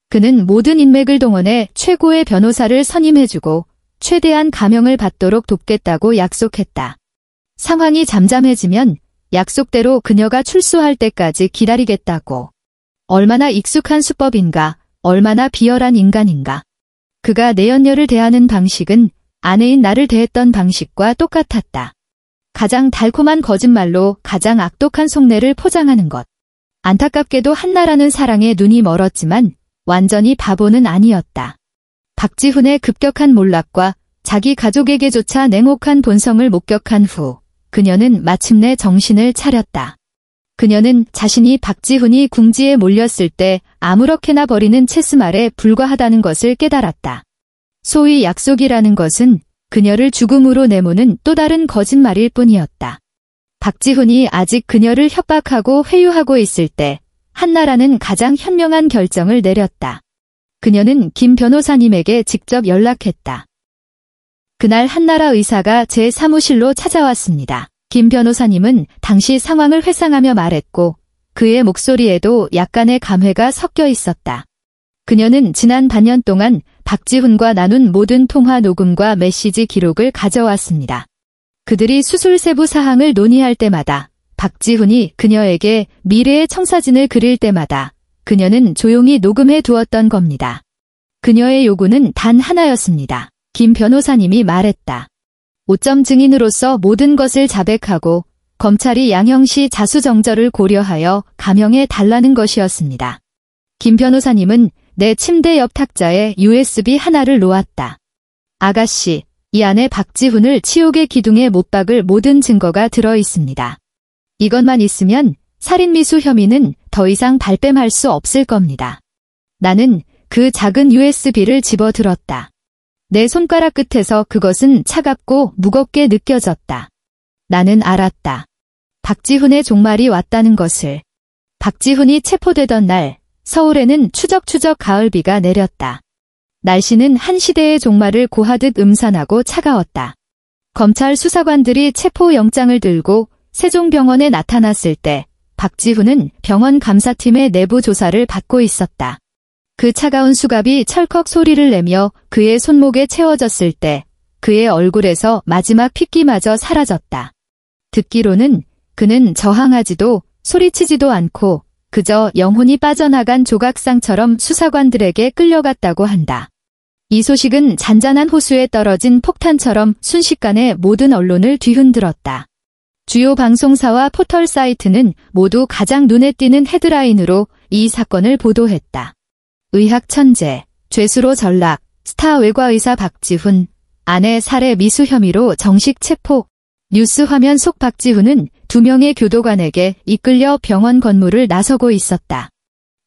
그는 모든 인맥을 동원해 최고의 변호사를 선임해주고 최대한 감형을 받도록 돕겠다고 약속했다. 상황이 잠잠해지면 약속대로 그녀가 출소할 때까지 기다리겠다고. 얼마나 익숙한 수법인가, 얼마나 비열한 인간인가. 그가 내연녀를 대하는 방식은 아내인 나를 대했던 방식과 똑같았다. 가장 달콤한 거짓말로 가장 악독한 속내를 포장하는 것. 안타깝게도 한나라는 사랑에 눈이 멀었지만 완전히 바보는 아니었다. 박지훈의 급격한 몰락과 자기 가족에게조차 냉혹한 본성을 목격한 후 그녀는 마침내 정신을 차렸다. 그녀는 자신이 박지훈이 궁지에 몰렸을 때 아무렇게나 버리는 체스말에 불과하다는 것을 깨달았다. 소위 약속이라는 것은 그녀를 죽음으로 내모는 또 다른 거짓말일 뿐이었다. 박지훈이 아직 그녀를 협박하고 회유하고 있을 때 한나라는 가장 현명한 결정을 내렸다. 그녀는 김 변호사님에게 직접 연락했다. 그날 한나라 의사가 제 사무실로 찾아왔습니다. 김 변호사님은 당시 상황을 회상하며 말했고 그의 목소리에도 약간의 감회가 섞여 있었다. 그녀는 지난 반년 동안 박지훈과 나눈 모든 통화 녹음과 메시지 기록을 가져왔습니다. 그들이 수술 세부 사항을 논의할 때마다 박지훈이 그녀에게 미래의 청사진을 그릴 때마다 그녀는 조용히 녹음해 두었던 겁니다. 그녀의 요구는 단 하나였습니다. 김 변호사님이 말했다. 오점 증인으로서 모든 것을 자백하고 검찰이 양형시 자수정절을 고려하여 감형해 달라는 것이었습니다. 김 변호사님은 내 침대 옆 탁자에 USB 하나를 놓았다. 아가씨, 이 안에 박지훈을 치욕의 기둥에 못 박을 모든 증거가 들어 있습니다. 이것만 있으면 살인미수 혐의는 더 이상 발뺌할 수 없을 겁니다. 나는 그 작은 USB를 집어들었다. 내 손가락 끝에서 그것은 차갑고 무겁게 느껴졌다. 나는 알았다. 박지훈의 종말이 왔다는 것을. 박지훈이 체포되던 날, 서울에는 추적추적 가을비가 내렸다. 날씨는 한 시대의 종말을 고하듯 음산하고 차가웠다. 검찰 수사관들이 체포영장을 들고 세종병원에 나타났을 때 박지훈은 병원 감사팀의 내부 조사를 받고 있었다. 그 차가운 수갑이 철컥 소리를 내며 그의 손목에 채워졌을 때 그의 얼굴에서 마지막 핏기마저 사라졌다. 듣기로는 그는 저항하지도 소리치지도 않고 그저 영혼이 빠져나간 조각상처럼 수사관들에게 끌려갔다고 한다. 이 소식은 잔잔한 호수에 떨어진 폭탄처럼 순식간에 모든 언론을 뒤흔들었다. 주요 방송사와 포털 사이트는 모두 가장 눈에 띄는 헤드라인으로 이 사건을 보도했다. 의학 천재, 죄수로 전락, 스타 외과의사 박지훈, 아내 살해 미수 혐의로 정식 체포. 뉴스 화면 속 박지훈은 2명의 교도관에게 이끌려 병원 건물을 나서고 있었다.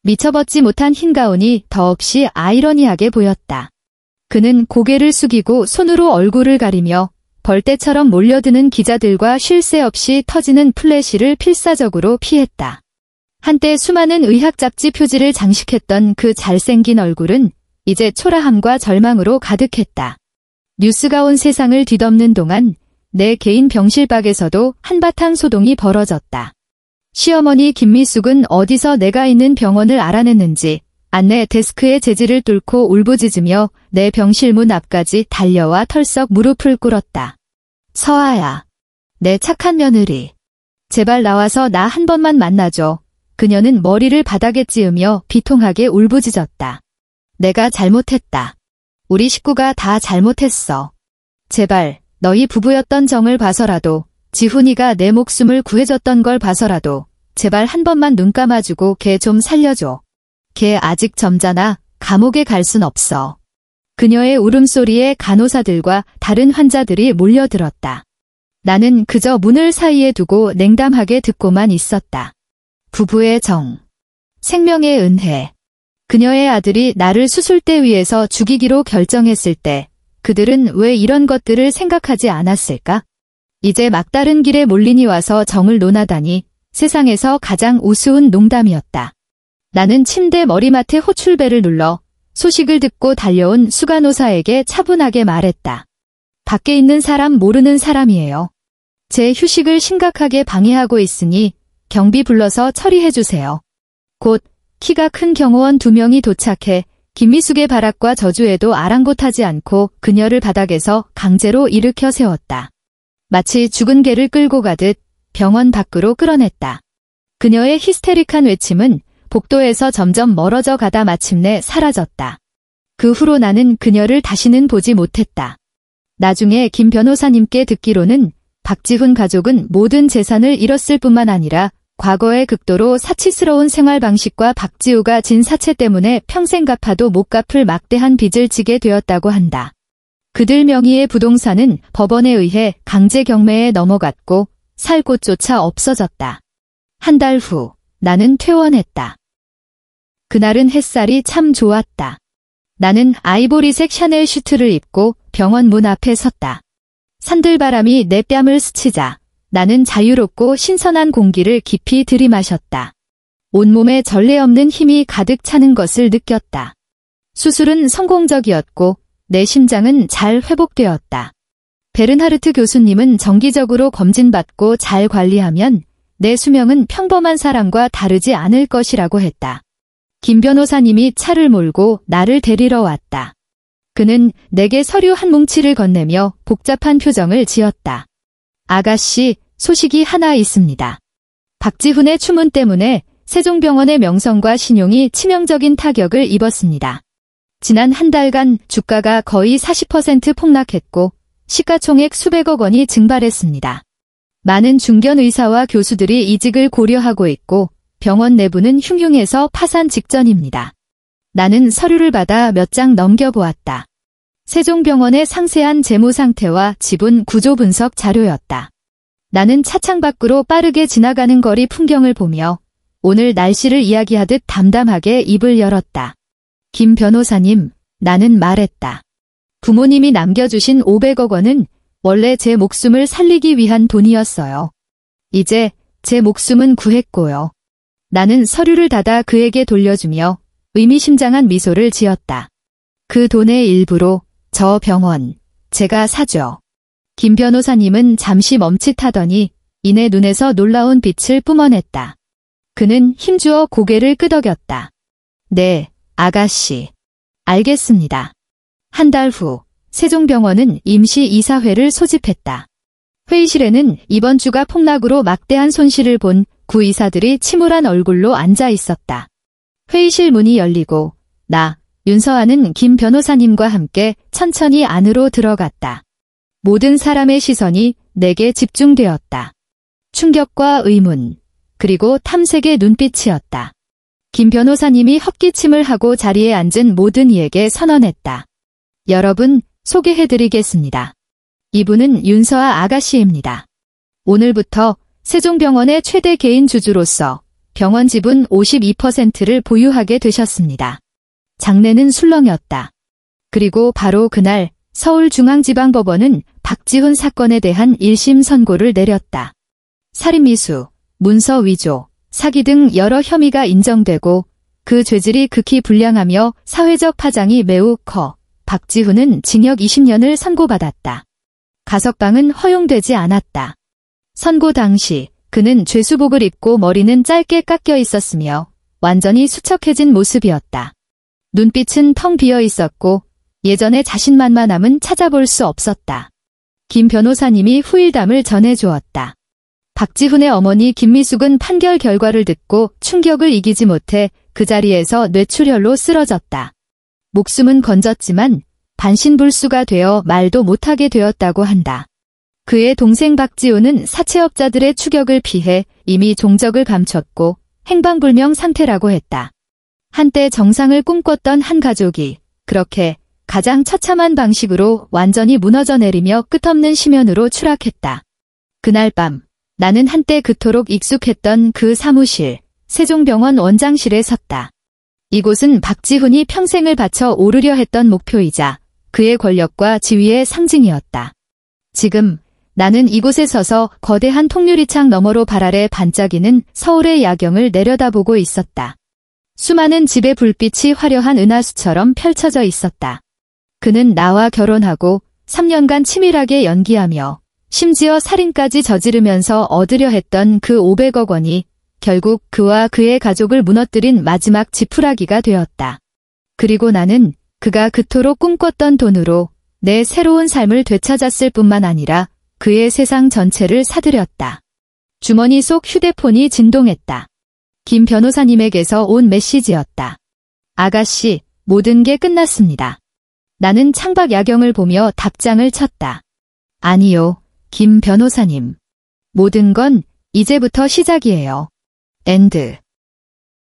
미쳐벗지 못한 흰 가운이 더없이 아이러니하게 보였다. 그는 고개를 숙이고 손으로 얼굴을 가리며 벌떼처럼 몰려드는 기자들과 쉴 새 없이 터지는 플래시를 필사적으로 피했다. 한때 수많은 의학 잡지 표지를 장식했던 그 잘생긴 얼굴은 이제 초라함과 절망으로 가득했다. 뉴스가 온 세상을 뒤덮는 동안 내 개인 병실박에서도 한바탕 소동이 벌어졌다. 시어머니 김미숙은 어디서 내가 있는 병원을 알아냈는지 안내 데스크의 재질을 뚫고 울부짖으며 내 병실 문 앞까지 달려와 털썩 무릎을 꿇었다. 서아야. 내 착한 며느리. 제발 나와서 나 한 번만 만나줘. 그녀는 머리를 바닥에 찌으며 비통하게 울부짖었다. 내가 잘못했다. 우리 식구가 다 잘못했어. 제발 너희 부부였던 정을 봐서라도 지훈이가 내 목숨을 구해줬던 걸 봐서라도 제발 한 번만 눈 감아주고 걔 좀 살려줘. 걔 아직 점잖아. 감옥에 갈 순 없어. 그녀의 울음소리에 간호사들과 다른 환자들이 몰려들었다. 나는 그저 문을 사이에 두고 냉담하게 듣고만 있었다. 부부의 정. 생명의 은혜. 그녀의 아들이 나를 수술대 위에서 죽이기로 결정했을 때 그들은 왜 이런 것들을 생각하지 않았을까? 이제 막다른 길에 몰리니 와서 정을 논하다니 세상에서 가장 우스운 농담이었다. 나는 침대 머리맡에 호출벨을 눌러 소식을 듣고 달려온 수간호사에게 차분하게 말했다. 밖에 있는 사람 모르는 사람이에요. 제 휴식을 심각하게 방해하고 있으니 경비 불러서 처리해주세요. 곧 키가 큰 경호원 2명이 도착해 김미숙의 발악과 저주에도 아랑곳하지 않고 그녀를 바닥에서 강제로 일으켜 세웠다. 마치 죽은 개를 끌고 가듯 병원 밖으로 끌어냈다. 그녀의 히스테릭한 외침은 복도에서 점점 멀어져 가다 마침내 사라졌다. 그 후로 나는 그녀를 다시는 보지 못했다. 나중에 김 변호사님께 듣기로는 박지훈 가족은 모든 재산을 잃었을 뿐만 아니라 과거의 극도로 사치스러운 생활 방식과 박지우가 진 사채 때문에 평생 갚아도 못 갚을 막대한 빚을 지게 되었다고 한다. 그들 명의의 부동산은 법원에 의해 강제 경매에 넘어갔고 살 곳조차 없어졌다. 한 달 후 나는 퇴원했다. 그날은 햇살이 참 좋았다. 나는 아이보리색 샤넬 슈트를 입고 병원 문 앞에 섰다. 산들바람이 내 뺨을 스치자 나는 자유롭고 신선한 공기를 깊이 들이마셨다. 온몸에 전례 없는 힘이 가득 차는 것을 느꼈다. 수술은 성공적이었고 내 심장은 잘 회복되었다. 베른하르트 교수님은 정기적으로 검진받고 잘 관리하면 내 수명은 평범한 사람과 다르지 않을 것이라고 했다. 김 변호사님이 차를 몰고 나를 데리러 왔다. 그는 내게 서류 한 뭉치를 건네며 복잡한 표정을 지었다. 아가씨, 소식이 하나 있습니다. 박지훈의 추문 때문에 세종병원의 명성과 신용이 치명적인 타격을 입었습니다. 지난 한 달간 주가가 거의 40% 폭락했고 시가총액 수백억 원이 증발했습니다. 많은 중견 의사와 교수들이 이직을 고려하고 있고 병원 내부는 흉흉해서 파산 직전입니다. 나는 서류를 받아 몇 장 넘겨보았다. 세종병원의 상세한 재무 상태와 지분 구조 분석 자료였다. 나는 차창 밖으로 빠르게 지나가는 거리 풍경을 보며 오늘 날씨를 이야기하듯 담담하게 입을 열었다. 김 변호사님, 나는 말했다. 부모님이 남겨주신 500억 원은 원래 제 목숨을 살리기 위한 돈이었어요. 이제 제 목숨은 구했고요. 나는 서류를 닫아 그에게 돌려주며 의미심장한 미소를 지었다. 그 돈의 일부로 저 병원, 제가 사죠. 김 변호사님은 잠시 멈칫하더니 이내 눈에서 놀라운 빛을 뿜어냈다. 그는 힘주어 고개를 끄덕였다. 네, 아가씨. 알겠습니다. 한 달 후 세종병원은 임시 이사회를 소집했다. 회의실에는 이번 주가 폭락으로 막대한 손실을 본 구의사들이 침울한 얼굴로 앉아 있었다. 회의실 문이 열리고 나, 윤서아는 김 변호사님과 함께 천천히 안으로 들어갔다. 모든 사람의 시선이 내게 집중되었다. 충격과 의문, 그리고 탐색의 눈빛이었다. 김 변호사님이 헛기침을 하고 자리에 앉은 모든 이에게 선언했다. 여러분, 소개해드리겠습니다. 이분은 윤서아 아가씨입니다. 오늘부터 세종병원의 최대 개인 주주로서 병원 지분 52%를 보유하게 되셨습니다. 장례는 술렁이었다. 그리고 바로 그날 서울중앙지방법원은 박지훈 사건에 대한 1심 선고를 내렸다. 살인미수, 문서 위조, 사기 등 여러 혐의가 인정되고 그 죄질이 극히 불량하며 사회적 파장이 매우 커 박지훈은 징역 20년을 선고받았다. 가석방은 허용되지 않았다. 선고 당시 그는 죄수복을 입고 머리는 짧게 깎여 있었으며 완전히 수척해진 모습이었다. 눈빛은 텅 비어 있었고 예전의 자신만만함은 찾아볼 수 없었다. 김 변호사님이 후일담을 전해주었다. 박지훈의 어머니 김미숙은 판결 결과를 듣고 충격을 이기지 못해 그 자리에서 뇌출혈로 쓰러졌다. 목숨은 건졌지만 반신불수가 되어 말도 못하게 되었다고 한다. 그의 동생 박지훈은 사채업자들의 추격을 피해 이미 종적을 감췄고 행방불명 상태라고 했다. 한때 정상을 꿈꿨던 한 가족이 그렇게 가장 처참한 방식으로 완전히 무너져 내리며 끝없는 심연으로 추락했다. 그날 밤 나는 한때 그토록 익숙했던 그 사무실, 세종병원 원장실에 섰다. 이곳은 박지훈이 평생을 바쳐 오르려 했던 목표이자 그의 권력과 지위의 상징이었다. 지금 나는 이곳에 서서 거대한 통유리창 너머로 발 아래 반짝이는 서울의 야경을 내려다보고 있었다. 수많은 집의 불빛이 화려한 은하수처럼 펼쳐져 있었다. 그는 나와 결혼하고 3년간 치밀하게 연기하며 심지어 살인까지 저지르면서 얻으려 했던 그 500억 원이 결국 그와 그의 가족을 무너뜨린 마지막 지푸라기가 되었다. 그리고 나는 그가 그토록 꿈꿨던 돈으로 내 새로운 삶을 되찾았을 뿐만 아니라 그의 세상 전체를 사들였다. 주머니 속 휴대폰이 진동했다. 김 변호사님에게서 온 메시지였다. 아가씨, 모든 게 끝났습니다. 나는 창밖 야경을 보며 답장을 쳤다. 아니요, 김 변호사님. 모든 건 이제부터 시작이에요. 엔드.